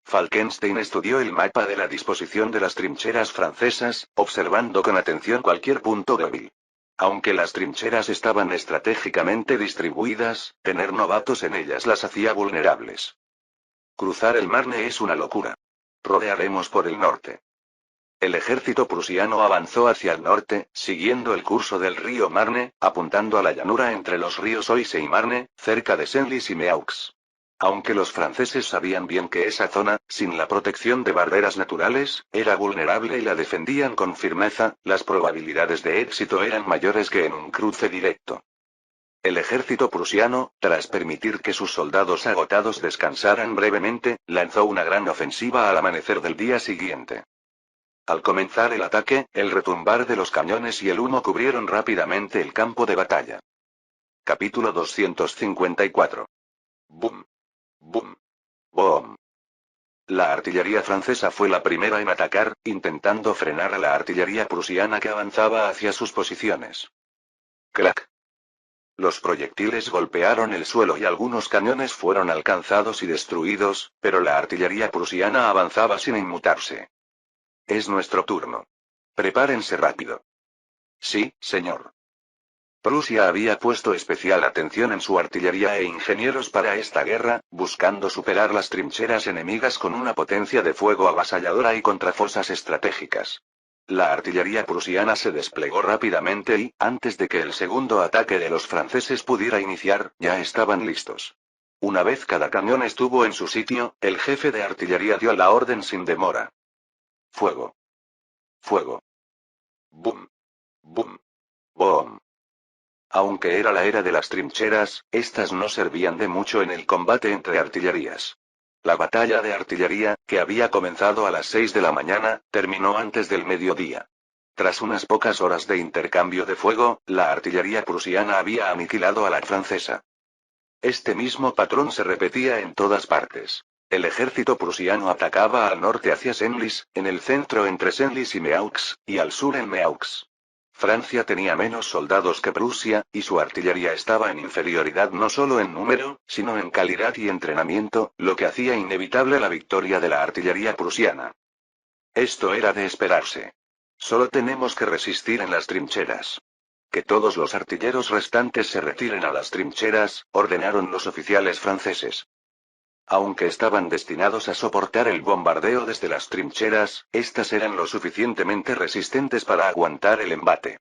Falkenstein estudió el mapa de la disposición de las trincheras francesas, observando con atención cualquier punto débil. Aunque las trincheras estaban estratégicamente distribuidas, tener novatos en ellas las hacía vulnerables. Cruzar el Marne es una locura. Rodearemos por el norte. El ejército prusiano avanzó hacia el norte, siguiendo el curso del río Marne, apuntando a la llanura entre los ríos Oise y Marne, cerca de Senlis y Meaux. Aunque los franceses sabían bien que esa zona, sin la protección de barreras naturales, era vulnerable y la defendían con firmeza, las probabilidades de éxito eran mayores que en un cruce directo. El ejército prusiano, tras permitir que sus soldados agotados descansaran brevemente, lanzó una gran ofensiva al amanecer del día siguiente. Al comenzar el ataque, el retumbar de los cañones y el humo cubrieron rápidamente el campo de batalla. Capítulo 254. Boom. Boom. Boom. La artillería francesa fue la primera en atacar, intentando frenar a la artillería prusiana que avanzaba hacia sus posiciones. Crack. Los proyectiles golpearon el suelo y algunos cañones fueron alcanzados y destruidos, pero la artillería prusiana avanzaba sin inmutarse. Es nuestro turno. Prepárense rápido. Sí, señor. Prusia había puesto especial atención en su artillería e ingenieros para esta guerra, buscando superar las trincheras enemigas con una potencia de fuego avasalladora y contrafosas estratégicas. La artillería prusiana se desplegó rápidamente y, antes de que el segundo ataque de los franceses pudiera iniciar, ya estaban listos. Una vez cada cañón estuvo en su sitio, el jefe de artillería dio la orden sin demora. Fuego. Fuego. Boom. Boom. Boom. Aunque era la era de las trincheras, estas no servían de mucho en el combate entre artillerías. La batalla de artillería, que había comenzado a las 6 de la mañana, terminó antes del mediodía. Tras unas pocas horas de intercambio de fuego, la artillería prusiana había aniquilado a la francesa. Este mismo patrón se repetía en todas partes. El ejército prusiano atacaba al norte hacia Senlis, en el centro entre Senlis y Meaux, y al sur en Meaux. Francia tenía menos soldados que Prusia, y su artillería estaba en inferioridad no solo en número, sino en calidad y entrenamiento, lo que hacía inevitable la victoria de la artillería prusiana. Esto era de esperarse. Solo tenemos que resistir en las trincheras. Que todos los artilleros restantes se retiren a las trincheras, ordenaron los oficiales franceses. Aunque estaban destinados a soportar el bombardeo desde las trincheras, estas eran lo suficientemente resistentes para aguantar el embate.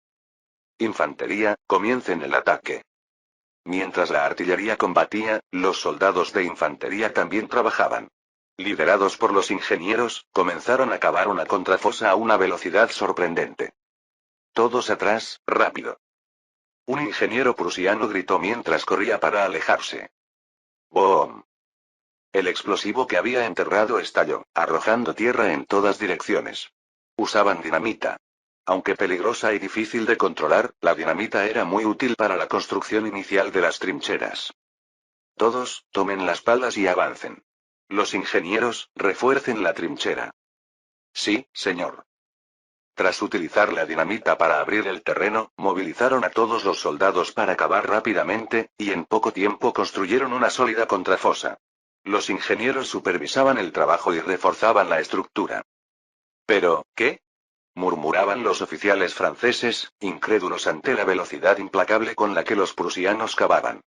Infantería, comiencen el ataque. Mientras la artillería combatía, los soldados de infantería también trabajaban. Liderados por los ingenieros, comenzaron a cavar una contrafosa a una velocidad sorprendente. Todos atrás, rápido. Un ingeniero prusiano gritó mientras corría para alejarse. ¡Boom! El explosivo que había enterrado estalló, arrojando tierra en todas direcciones. Usaban dinamita. Aunque peligrosa y difícil de controlar, la dinamita era muy útil para la construcción inicial de las trincheras. Todos, tomen las palas y avancen. Los ingenieros, refuercen la trinchera. Sí, señor. Tras utilizar la dinamita para abrir el terreno, movilizaron a todos los soldados para cavar rápidamente, y en poco tiempo construyeron una sólida contrafosa. Los ingenieros supervisaban el trabajo y reforzaban la estructura. ¿Pero, qué? Murmuraban los oficiales franceses, incrédulos ante la velocidad implacable con la que los prusianos cavaban.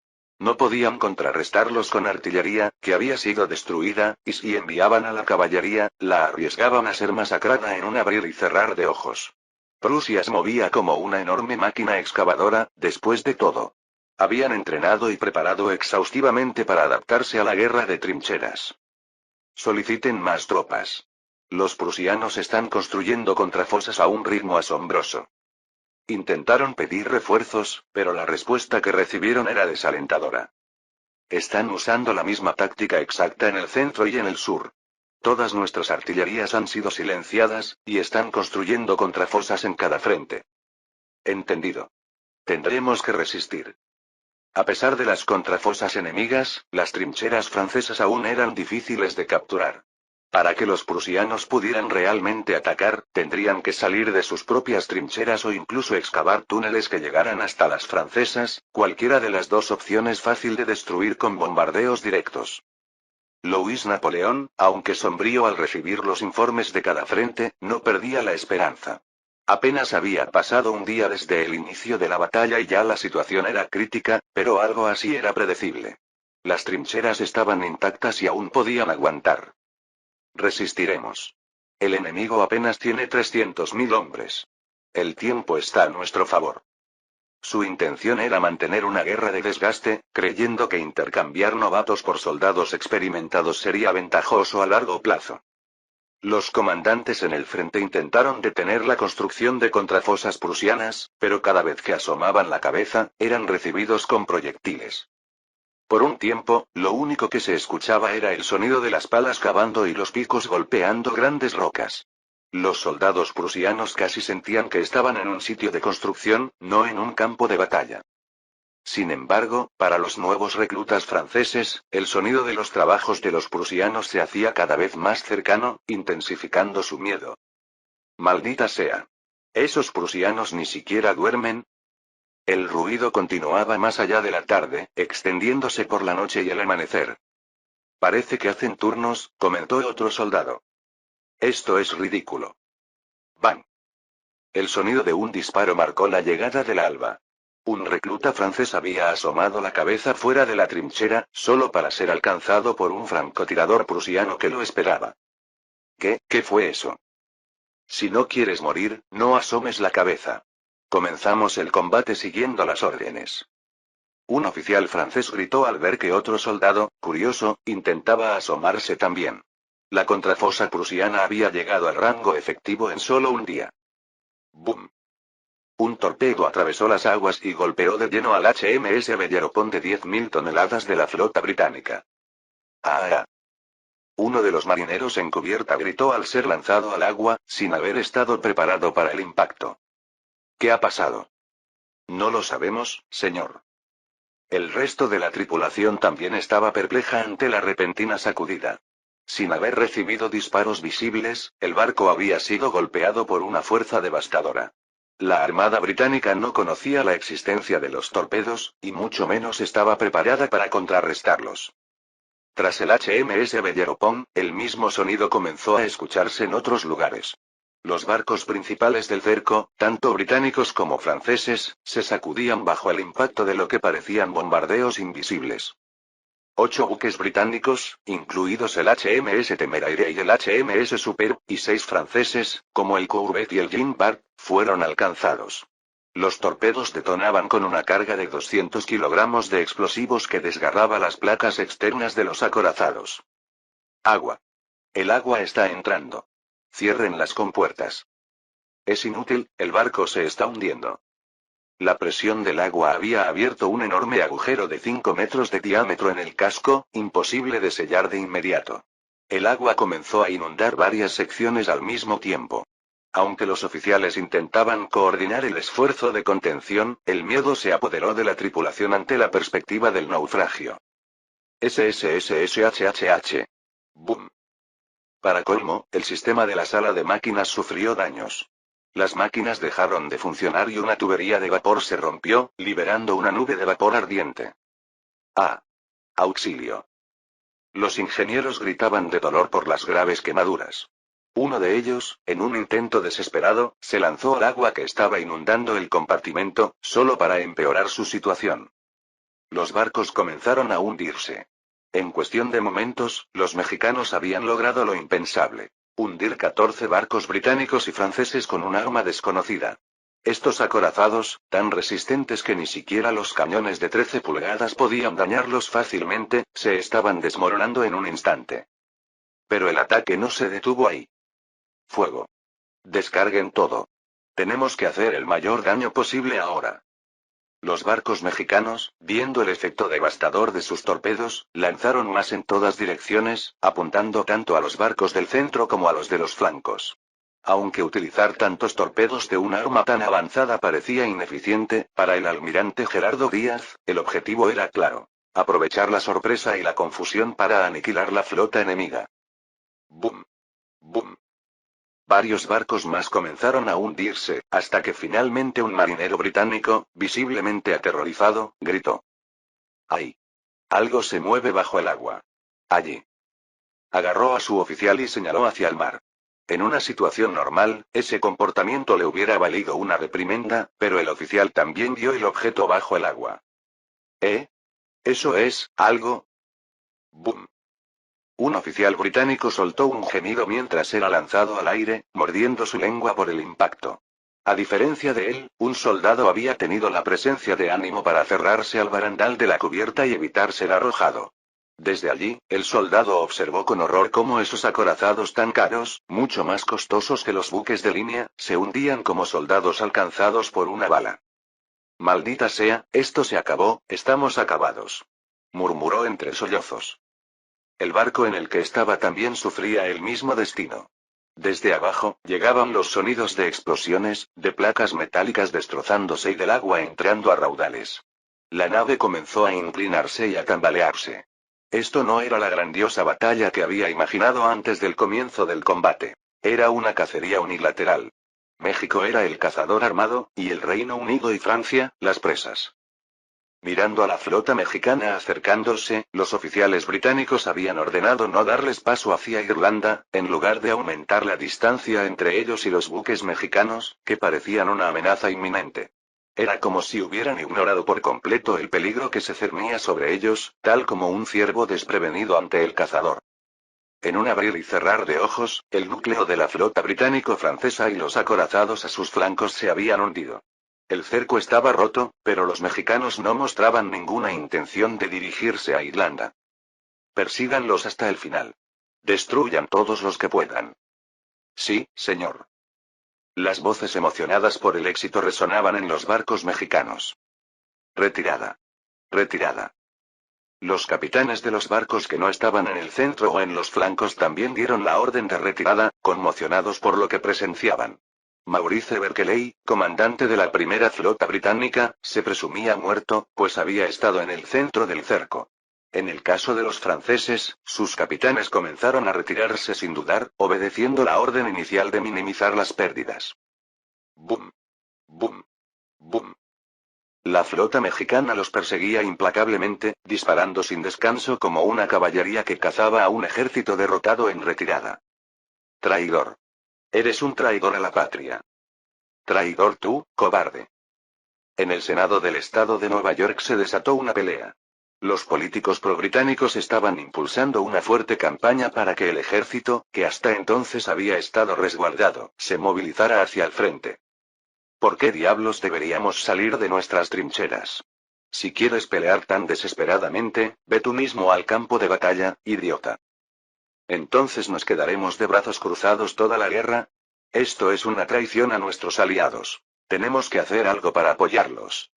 No podían contrarrestarlos con artillería, que había sido destruida, y si enviaban a la caballería, la arriesgaban a ser masacrada en un abrir y cerrar de ojos. Prusia se movía como una enorme máquina excavadora, después de todo. Habían entrenado y preparado exhaustivamente para adaptarse a la guerra de trincheras. Soliciten más tropas. Los prusianos están construyendo contrafosas a un ritmo asombroso. Intentaron pedir refuerzos, pero la respuesta que recibieron era desalentadora. Están usando la misma táctica exacta en el centro y en el sur. Todas nuestras artillerías han sido silenciadas, y están construyendo contrafosas en cada frente. Entendido. Tendremos que resistir. A pesar de las contrafosas enemigas, las trincheras francesas aún eran difíciles de capturar. Para que los prusianos pudieran realmente atacar, tendrían que salir de sus propias trincheras o incluso excavar túneles que llegaran hasta las francesas, cualquiera de las dos opciones fácil de destruir con bombardeos directos. Louis Napoleón, aunque sombrío al recibir los informes de cada frente, no perdía la esperanza. Apenas había pasado un día desde el inicio de la batalla y ya la situación era crítica, pero algo así era predecible. Las trincheras estaban intactas y aún podían aguantar. Resistiremos. El enemigo apenas tiene 300.000 hombres. El tiempo está a nuestro favor. Su intención era mantener una guerra de desgaste, creyendo que intercambiar novatos por soldados experimentados sería ventajoso a largo plazo. Los comandantes en el frente intentaron detener la construcción de contrafosas prusianas, pero cada vez que asomaban la cabeza, eran recibidos con proyectiles. Por un tiempo, lo único que se escuchaba era el sonido de las palas cavando y los picos golpeando grandes rocas. Los soldados prusianos casi sentían que estaban en un sitio de construcción, no en un campo de batalla. Sin embargo, para los nuevos reclutas franceses, el sonido de los trabajos de los prusianos se hacía cada vez más cercano, intensificando su miedo. Maldita sea. ¿Esos prusianos ni siquiera duermen? El ruido continuaba más allá de la tarde, extendiéndose por la noche y el amanecer. Parece que hacen turnos, comentó otro soldado. Esto es ridículo. ¡Bang! El sonido de un disparo marcó la llegada del alba. Un recluta francés había asomado la cabeza fuera de la trinchera, solo para ser alcanzado por un francotirador prusiano que lo esperaba. ¿Qué fue eso? Si no quieres morir, no asomes la cabeza. Comenzamos el combate siguiendo las órdenes. Un oficial francés gritó al ver que otro soldado, curioso, intentaba asomarse también. La contrafosa prusiana había llegado al rango efectivo en solo un día. ¡Bum! Un torpedo atravesó las aguas y golpeó de lleno al HMS Bellerophon de 10.000 toneladas de la flota británica. ¡Ah! Uno de los marineros en cubierta gritó al ser lanzado al agua, sin haber estado preparado para el impacto. ¿Qué ha pasado? No lo sabemos, señor. El resto de la tripulación también estaba perpleja ante la repentina sacudida. Sin haber recibido disparos visibles, el barco había sido golpeado por una fuerza devastadora. La Armada Británica no conocía la existencia de los torpedos, y mucho menos estaba preparada para contrarrestarlos. Tras el HMS Bellerophon, el mismo sonido comenzó a escucharse en otros lugares. Los barcos principales del cerco, tanto británicos como franceses, se sacudían bajo el impacto de lo que parecían bombardeos invisibles. 8 buques británicos, incluidos el HMS Temeraire y el HMS Super, y 6 franceses, como el Courbet y el Jean Bart, fueron alcanzados. Los torpedos detonaban con una carga de 200 kilogramos de explosivos que desgarraba las placas externas de los acorazados. Agua. El agua está entrando. Cierren las compuertas. Es inútil, el barco se está hundiendo. La presión del agua había abierto un enorme agujero de 5 metros de diámetro en el casco, imposible de sellar de inmediato. El agua comenzó a inundar varias secciones al mismo tiempo. Aunque los oficiales intentaban coordinar el esfuerzo de contención, el miedo se apoderó de la tripulación ante la perspectiva del naufragio. SSSSHHH. Boom. Para colmo, el sistema de la sala de máquinas sufrió daños. Las máquinas dejaron de funcionar y una tubería de vapor se rompió, liberando una nube de vapor ardiente. ¡Ah! ¡Auxilio! Los ingenieros gritaban de dolor por las graves quemaduras. Uno de ellos, en un intento desesperado, se lanzó al agua que estaba inundando el compartimento, solo para empeorar su situación. Los barcos comenzaron a hundirse. En cuestión de momentos, los mexicanos habían logrado lo impensable. Hundir 14 barcos británicos y franceses con un arma desconocida. Estos acorazados, tan resistentes que ni siquiera los cañones de 13 pulgadas podían dañarlos fácilmente, se estaban desmoronando en un instante. Pero el ataque no se detuvo ahí. Fuego. Descarguen todo. Tenemos que hacer el mayor daño posible ahora. Los barcos mexicanos, viendo el efecto devastador de sus torpedos, lanzaron más en todas direcciones, apuntando tanto a los barcos del centro como a los de los flancos. Aunque utilizar tantos torpedos de un arma tan avanzada parecía ineficiente, para el almirante Gerardo Díaz, el objetivo era claro: aprovechar la sorpresa y la confusión para aniquilar la flota enemiga. ¡Bum! ¡Bum! Varios barcos más comenzaron a hundirse, hasta que finalmente un marinero británico, visiblemente aterrorizado, gritó: ¡Ay! Algo se mueve bajo el agua. Allí. Agarró a su oficial y señaló hacia el mar. En una situación normal, ese comportamiento le hubiera valido una reprimenda, pero el oficial también vio el objeto bajo el agua. ¿Eso es algo? ¡Bum! Un oficial británico soltó un gemido mientras era lanzado al aire, mordiendo su lengua por el impacto. A diferencia de él, un soldado había tenido la presencia de ánimo para aferrarse al barandal de la cubierta y evitar ser arrojado. Desde allí, el soldado observó con horror cómo esos acorazados tan caros, mucho más costosos que los buques de línea, se hundían como soldados alcanzados por una bala. Maldita sea, esto se acabó, estamos acabados. Murmuró entre sollozos. El barco en el que estaba también sufría el mismo destino. Desde abajo, llegaban los sonidos de explosiones, de placas metálicas destrozándose y del agua entrando a raudales. La nave comenzó a inclinarse y a tambalearse. Esto no era la grandiosa batalla que había imaginado antes del comienzo del combate. Era una cacería unilateral. México era el cazador armado, y el Reino Unido y Francia, las presas. Mirando a la flota mexicana acercándose, los oficiales británicos habían ordenado no darles paso hacia Irlanda, en lugar de aumentar la distancia entre ellos y los buques mexicanos, que parecían una amenaza inminente. Era como si hubieran ignorado por completo el peligro que se cernía sobre ellos, tal como un ciervo desprevenido ante el cazador. En un abrir y cerrar de ojos, el núcleo de la flota británico-francesa y los acorazados a sus flancos se habían hundido. El cerco estaba roto, pero los mexicanos no mostraban ninguna intención de dirigirse a Irlanda. Persíganlos hasta el final. Destruyan todos los que puedan. Sí, señor. Las voces emocionadas por el éxito resonaban en los barcos mexicanos. Retirada. Retirada. Los capitanes de los barcos que no estaban en el centro o en los flancos también dieron la orden de retirada, conmocionados por lo que presenciaban. Maurice Berkeley, comandante de la primera flota británica, se presumía muerto, pues había estado en el centro del cerco. En el caso de los franceses, sus capitanes comenzaron a retirarse sin dudar, obedeciendo la orden inicial de minimizar las pérdidas. ¡Bum! ¡Bum! ¡Bum! La flota mexicana los perseguía implacablemente, disparando sin descanso como una caballería que cazaba a un ejército derrotado en retirada. Traidor. Eres un traidor a la patria. Traidor tú, cobarde. En el Senado del Estado de Nueva York se desató una pelea. Los políticos pro-británicos estaban impulsando una fuerte campaña para que el ejército, que hasta entonces había estado resguardado, se movilizara hacia el frente. ¿Por qué diablos deberíamos salir de nuestras trincheras? Si quieres pelear tan desesperadamente, ve tú mismo al campo de batalla, idiota. ¿Entonces nos quedaremos de brazos cruzados toda la guerra? Esto es una traición a nuestros aliados. Tenemos que hacer algo para apoyarlos.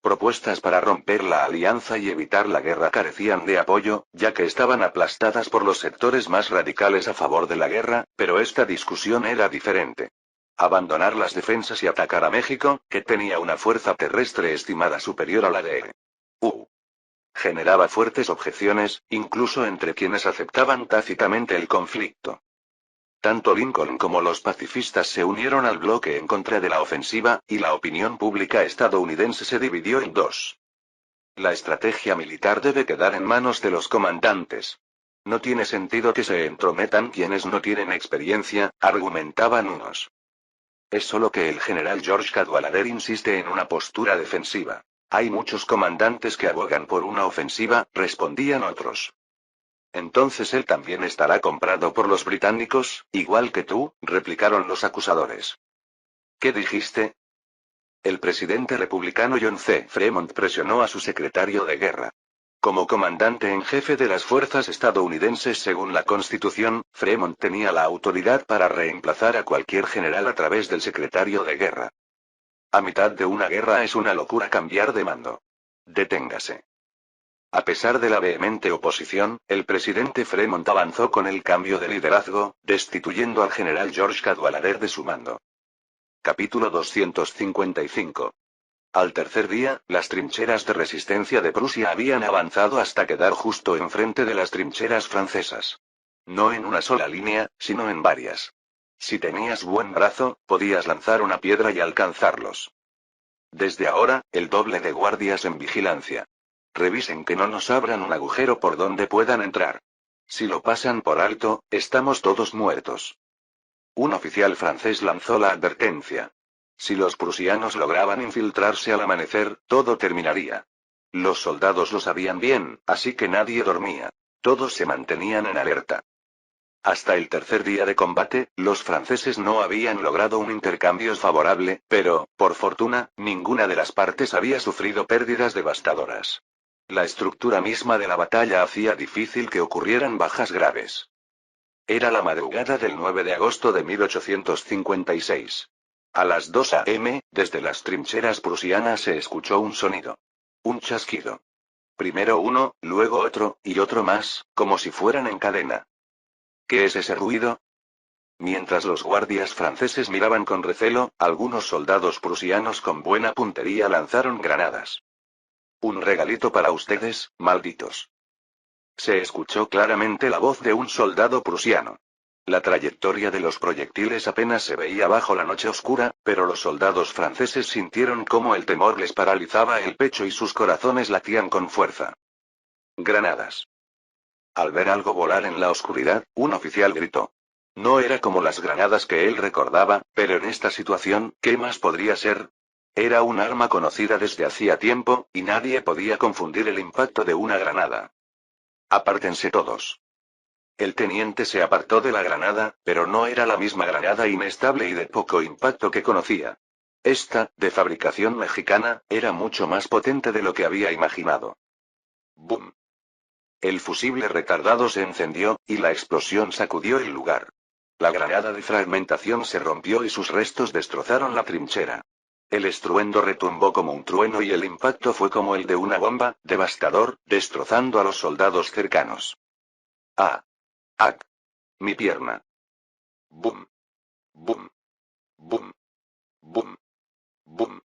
Propuestas para romper la alianza y evitar la guerra carecían de apoyo, ya que estaban aplastadas por los sectores más radicales a favor de la guerra, pero esta discusión era diferente. Abandonar las defensas y atacar a México, que tenía una fuerza terrestre estimada superior a la de generaba fuertes objeciones, incluso entre quienes aceptaban tácitamente el conflicto. Tanto Lincoln como los pacifistas se unieron al bloque en contra de la ofensiva, y la opinión pública estadounidense se dividió en dos. La estrategia militar debe quedar en manos de los comandantes. No tiene sentido que se entrometan quienes no tienen experiencia, argumentaban unos. Es solo que el general George Cadwalader insiste en una postura defensiva. Hay muchos comandantes que abogan por una ofensiva, respondían otros. Entonces él también estará comprado por los británicos, igual que tú, replicaron los acusadores. ¿Qué dijiste? El presidente republicano John C. Fremont presionó a su secretario de guerra. Como comandante en jefe de las fuerzas estadounidenses según la Constitución, Fremont tenía la autoridad para reemplazar a cualquier general a través del secretario de guerra. A mitad de una guerra es una locura cambiar de mando. Deténgase. A pesar de la vehemente oposición, el presidente Fremont avanzó con el cambio de liderazgo, destituyendo al general George Cadwalader de su mando. Capítulo 255. Al tercer día, las trincheras de resistencia de Prusia habían avanzado hasta quedar justo enfrente de las trincheras francesas. No en una sola línea, sino en varias. Si tenías buen brazo, podías lanzar una piedra y alcanzarlos. Desde ahora, el doble de guardias en vigilancia. Revisen que no nos abran un agujero por donde puedan entrar. Si lo pasan por alto, estamos todos muertos. Un oficial francés lanzó la advertencia. Si los prusianos lograban infiltrarse al amanecer, todo terminaría. Los soldados lo sabían bien, así que nadie dormía. Todos se mantenían en alerta. Hasta el tercer día de combate, los franceses no habían logrado un intercambio favorable, pero, por fortuna, ninguna de las partes había sufrido pérdidas devastadoras. La estructura misma de la batalla hacía difícil que ocurrieran bajas graves. Era la madrugada del 9 de agosto de 1856. A las 2 a.m., desde las trincheras prusianas se escuchó un sonido. Un chasquido. Primero uno, luego otro, y otro más, como si fueran en cadena. ¿Qué es ese ruido? Mientras los guardias franceses miraban con recelo, algunos soldados prusianos con buena puntería lanzaron granadas. Un regalito para ustedes, malditos. Se escuchó claramente la voz de un soldado prusiano. La trayectoria de los proyectiles apenas se veía bajo la noche oscura, pero los soldados franceses sintieron cómo el temor les paralizaba el pecho y sus corazones latían con fuerza. Granadas. Al ver algo volar en la oscuridad, un oficial gritó. No era como las granadas que él recordaba, pero en esta situación, ¿qué más podría ser? Era un arma conocida desde hacía tiempo, y nadie podía confundir el impacto de una granada. Apártense todos. El teniente se apartó de la granada, pero no era la misma granada inestable y de poco impacto que conocía. Esta, de fabricación mexicana, era mucho más potente de lo que había imaginado. ¡Bum! El fusible retardado se encendió, y la explosión sacudió el lugar. La granada de fragmentación se rompió y sus restos destrozaron la trinchera. El estruendo retumbó como un trueno y el impacto fue como el de una bomba, devastador, destrozando a los soldados cercanos. ¡Ah! ¡Ah! Mi pierna. ¡Bum! ¡Bum! ¡Bum! ¡Bum! ¡Bum!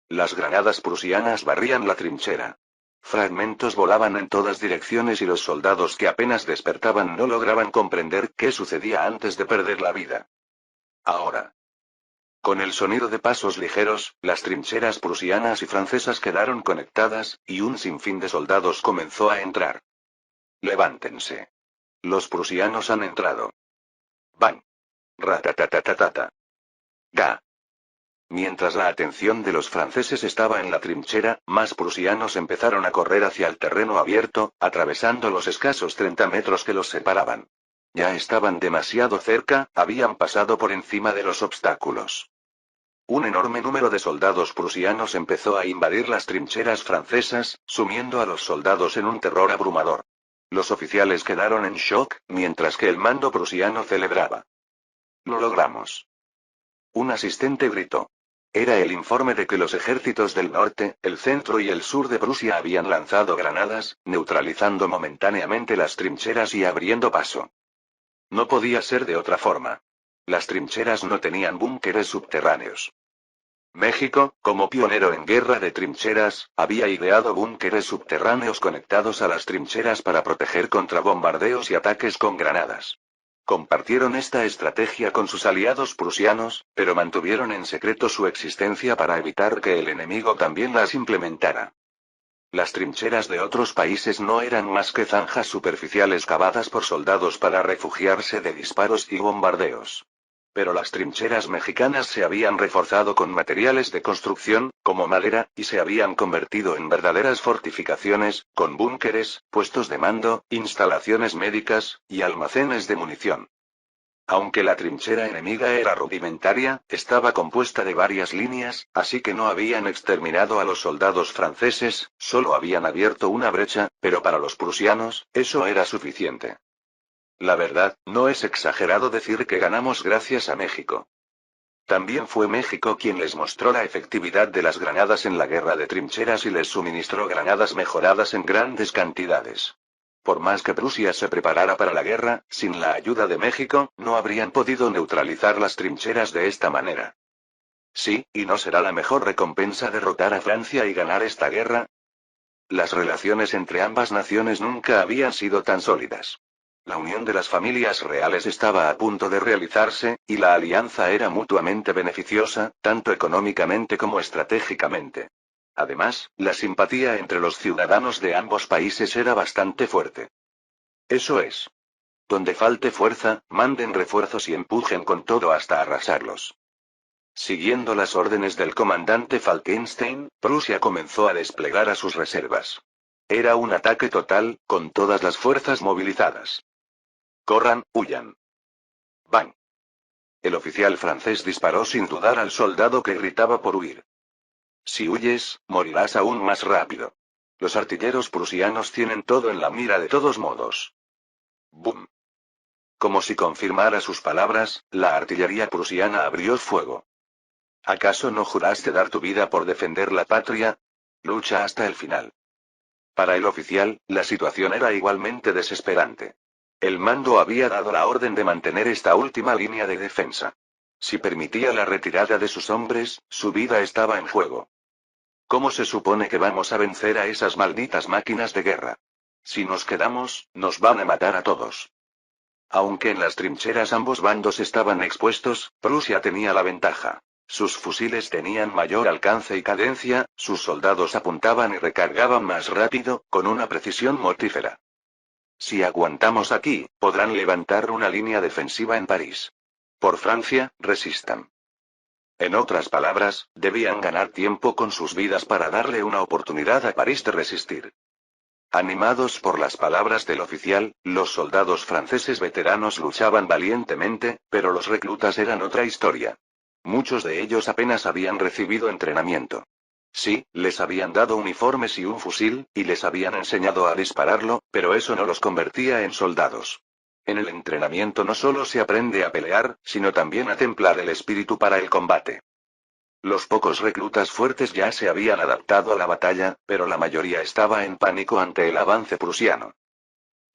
Las granadas prusianas barrían la trinchera. Fragmentos volaban en todas direcciones y los soldados que apenas despertaban no lograban comprender qué sucedía antes de perder la vida. Ahora. Con el sonido de pasos ligeros, las trincheras prusianas y francesas quedaron conectadas, y un sinfín de soldados comenzó a entrar. Levántense. Los prusianos han entrado. ¡Bang! Ratatatatata. ¡Ga! Mientras la atención de los franceses estaba en la trinchera, más prusianos empezaron a correr hacia el terreno abierto, atravesando los escasos 30 metros que los separaban. Ya estaban demasiado cerca, habían pasado por encima de los obstáculos. Un enorme número de soldados prusianos empezó a invadir las trincheras francesas, sumiendo a los soldados en un terror abrumador. Los oficiales quedaron en shock, mientras que el mando prusiano celebraba. Lo logramos. Un asistente gritó. Era el informe de que los ejércitos del norte, el centro y el sur de Prusia habían lanzado granadas, neutralizando momentáneamente las trincheras y abriendo paso. No podía ser de otra forma. Las trincheras no tenían búnkeres subterráneos. México, como pionero en guerra de trincheras, había ideado búnkeres subterráneos conectados a las trincheras para proteger contra bombardeos y ataques con granadas. Compartieron esta estrategia con sus aliados prusianos, pero mantuvieron en secreto su existencia para evitar que el enemigo también las implementara. Las trincheras de otros países no eran más que zanjas superficiales cavadas por soldados para refugiarse de disparos y bombardeos. Pero las trincheras mexicanas se habían reforzado con materiales de construcción, como madera, y se habían convertido en verdaderas fortificaciones, con búnkeres, puestos de mando, instalaciones médicas, y almacenes de munición. Aunque la trinchera enemiga era rudimentaria, estaba compuesta de varias líneas, así que no habían exterminado a los soldados franceses, solo habían abierto una brecha, pero para los prusianos, eso era suficiente. La verdad, no es exagerado decir que ganamos gracias a México. También fue México quien les mostró la efectividad de las granadas en la guerra de trincheras y les suministró granadas mejoradas en grandes cantidades. Por más que Prusia se preparara para la guerra, sin la ayuda de México, no habrían podido neutralizar las trincheras de esta manera. Sí, ¿y no será la mejor recompensa derrotar a Francia y ganar esta guerra? Las relaciones entre ambas naciones nunca habían sido tan sólidas. La unión de las familias reales estaba a punto de realizarse, y la alianza era mutuamente beneficiosa, tanto económicamente como estratégicamente. Además, la simpatía entre los ciudadanos de ambos países era bastante fuerte. Eso es. Donde falte fuerza, manden refuerzos y empujen con todo hasta arrasarlos. Siguiendo las órdenes del comandante Falkenstein, Prusia comenzó a desplegar a sus reservas. Era un ataque total, con todas las fuerzas movilizadas. Corran, huyan. ¡Bang! El oficial francés disparó sin dudar al soldado que gritaba por huir. Si huyes, morirás aún más rápido. Los artilleros prusianos tienen todo en la mira de todos modos. ¡Bum! Como si confirmara sus palabras, la artillería prusiana abrió fuego. ¿Acaso no juraste dar tu vida por defender la patria? Lucha hasta el final. Para el oficial, la situación era igualmente desesperante. El mando había dado la orden de mantener esta última línea de defensa. Si permitía la retirada de sus hombres, su vida estaba en juego. ¿Cómo se supone que vamos a vencer a esas malditas máquinas de guerra? Si nos quedamos, nos van a matar a todos. Aunque en las trincheras ambos bandos estaban expuestos, Prusia tenía la ventaja. Sus fusiles tenían mayor alcance y cadencia, sus soldados apuntaban y recargaban más rápido, con una precisión mortífera. Si aguantamos aquí, podrán levantar una línea defensiva en París. Por Francia, resistan. En otras palabras, debían ganar tiempo con sus vidas para darle una oportunidad a París de resistir. Animados por las palabras del oficial, los soldados franceses veteranos luchaban valientemente, pero los reclutas eran otra historia. Muchos de ellos apenas habían recibido entrenamiento. Sí, les habían dado uniformes y un fusil, y les habían enseñado a dispararlo, pero eso no los convertía en soldados. En el entrenamiento no solo se aprende a pelear, sino también a templar el espíritu para el combate. Los pocos reclutas fuertes ya se habían adaptado a la batalla, pero la mayoría estaba en pánico ante el avance prusiano.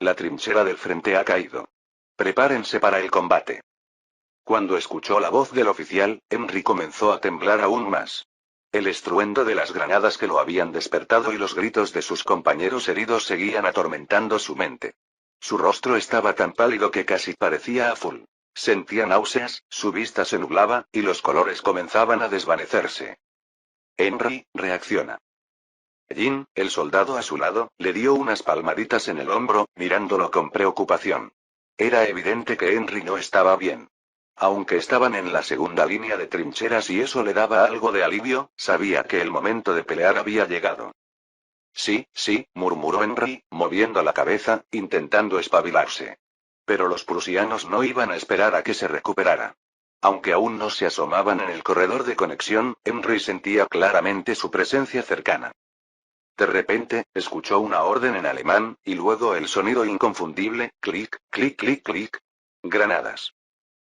La trinchera del frente ha caído. Prepárense para el combate. Cuando escuchó la voz del oficial, Henry comenzó a temblar aún más. El estruendo de las granadas que lo habían despertado y los gritos de sus compañeros heridos seguían atormentando su mente. Su rostro estaba tan pálido que casi parecía azul. Sentía náuseas, su vista se nublaba, y los colores comenzaban a desvanecerse. Henry, reacciona. Jean, el soldado a su lado, le dio unas palmaditas en el hombro, mirándolo con preocupación. Era evidente que Henry no estaba bien. Aunque estaban en la segunda línea de trincheras y eso le daba algo de alivio, sabía que el momento de pelear había llegado. Sí, sí, murmuró Henry, moviendo la cabeza, intentando espabilarse. Pero los prusianos no iban a esperar a que se recuperara. Aunque aún no se asomaban en el corredor de conexión, Henry sentía claramente su presencia cercana. De repente, escuchó una orden en alemán, y luego el sonido inconfundible, clic, clic, clic, clic. Granadas.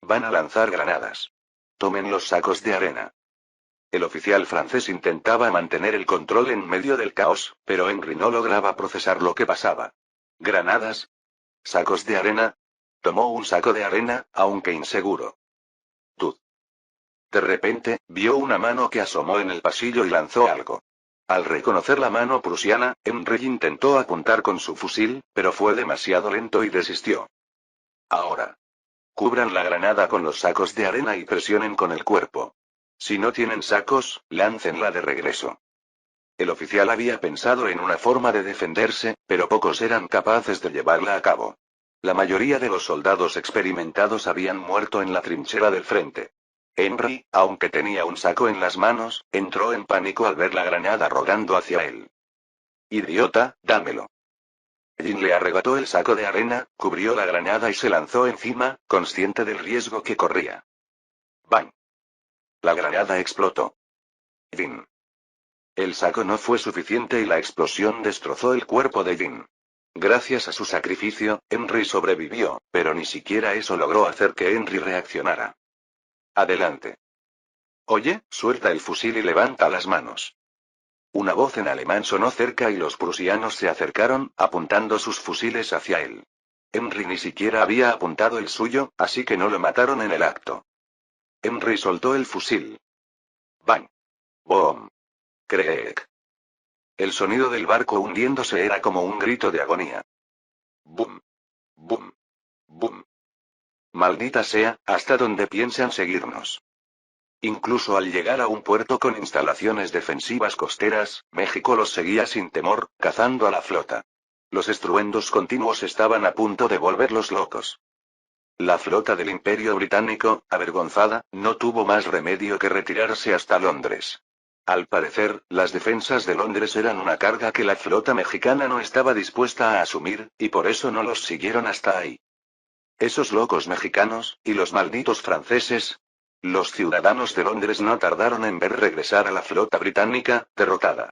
Van a lanzar granadas. Tomen los sacos de arena. El oficial francés intentaba mantener el control en medio del caos, pero Henry no lograba procesar lo que pasaba. ¿Granadas? ¿Sacos de arena? Tomó un saco de arena, aunque inseguro. ¡Tud! De repente, vio una mano que asomó en el pasillo y lanzó algo. Al reconocer la mano prusiana, Henry intentó apuntar con su fusil, pero fue demasiado lento y desistió. Ahora. Cubran la granada con los sacos de arena y presionen con el cuerpo. Si no tienen sacos, láncenla de regreso. El oficial había pensado en una forma de defenderse, pero pocos eran capaces de llevarla a cabo. La mayoría de los soldados experimentados habían muerto en la trinchera del frente. Henry, aunque tenía un saco en las manos, entró en pánico al ver la granada rodando hacia él. Idiota, dámelo. Jean le arrebató el saco de arena, cubrió la granada y se lanzó encima, consciente del riesgo que corría. ¡Bang! La granada explotó. Jean. El saco no fue suficiente y la explosión destrozó el cuerpo de Jean. Gracias a su sacrificio, Henry sobrevivió, pero ni siquiera eso logró hacer que Henry reaccionara. Adelante. Oye, suelta el fusil y levanta las manos. Una voz en alemán sonó cerca y los prusianos se acercaron, apuntando sus fusiles hacia él. Henry ni siquiera había apuntado el suyo, así que no lo mataron en el acto. Henry soltó el fusil. ¡Bang! ¡Boom! ¡Creek! El sonido del barco hundiéndose era como un grito de agonía. ¡Bum! ¡Bum! ¡Bum! Maldita sea, ¿hasta dónde piensan seguirnos? Incluso al llegar a un puerto con instalaciones defensivas costeras, México los seguía sin temor, cazando a la flota. Los estruendos continuos estaban a punto de volverlos locos. La flota del Imperio Británico, avergonzada, no tuvo más remedio que retirarse hasta Londres. Al parecer, las defensas de Londres eran una carga que la flota mexicana no estaba dispuesta a asumir, y por eso no los siguieron hasta ahí. Esos locos mexicanos, y los malditos franceses. Los ciudadanos de Londres no tardaron en ver regresar a la flota británica, derrotada.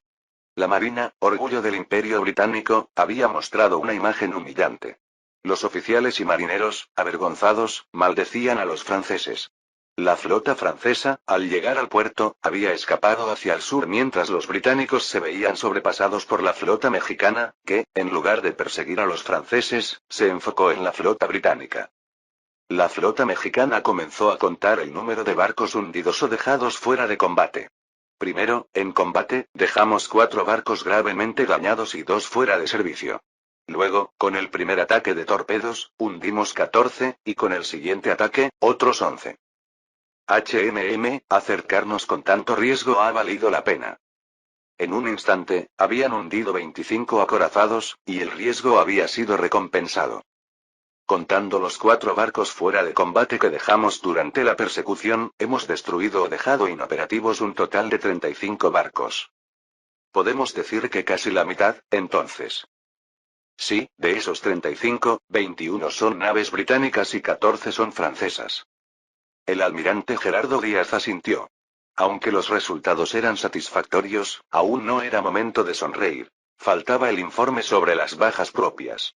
La Marina, orgullo del Imperio Británico, había mostrado una imagen humillante. Los oficiales y marineros, avergonzados, maldecían a los franceses. La flota francesa, al llegar al puerto, había escapado hacia el sur mientras los británicos se veían sobrepasados por la flota mexicana, que, en lugar de perseguir a los franceses, se enfocó en la flota británica. La flota mexicana comenzó a contar el número de barcos hundidos o dejados fuera de combate. Primero, en combate, dejamos 4 barcos gravemente dañados y 2 fuera de servicio. Luego, con el primer ataque de torpedos, hundimos 14, y con el siguiente ataque, otros 11. Acercarnos con tanto riesgo ha valido la pena. En un instante, habían hundido 25 acorazados, y el riesgo había sido recompensado. Contando los 4 barcos fuera de combate que dejamos durante la persecución, hemos destruido o dejado inoperativos un total de 35 barcos. Podemos decir que casi la mitad, entonces. Sí, de esos 35, 21 son naves británicas y 14 son francesas. El almirante Gerardo Díaz asintió. Aunque los resultados eran satisfactorios, aún no era momento de sonreír. Faltaba el informe sobre las bajas propias.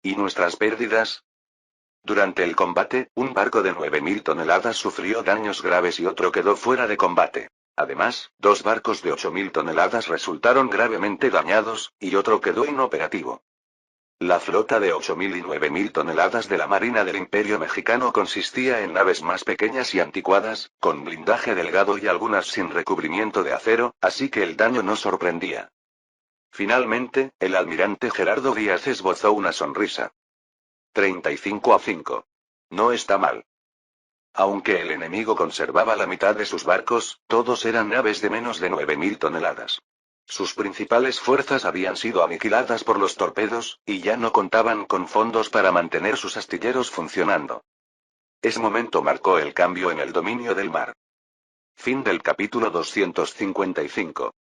¿Y nuestras pérdidas? Durante el combate, un barco de 9.000 toneladas sufrió daños graves y otro quedó fuera de combate. Además, 2 barcos de 8.000 toneladas resultaron gravemente dañados, y otro quedó inoperativo. La flota de 8.000 y 9.000 toneladas de la Marina del Imperio Mexicano consistía en naves más pequeñas y anticuadas, con blindaje delgado y algunas sin recubrimiento de acero, así que el daño no sorprendía. Finalmente, el almirante Gerardo Díaz esbozó una sonrisa. 35-5. No está mal. Aunque el enemigo conservaba la mitad de sus barcos, todos eran naves de menos de 9.000 toneladas. Sus principales fuerzas habían sido aniquiladas por los torpedos, y ya no contaban con fondos para mantener sus astilleros funcionando. Ese momento marcó el cambio en el dominio del mar. Fin del capítulo 255.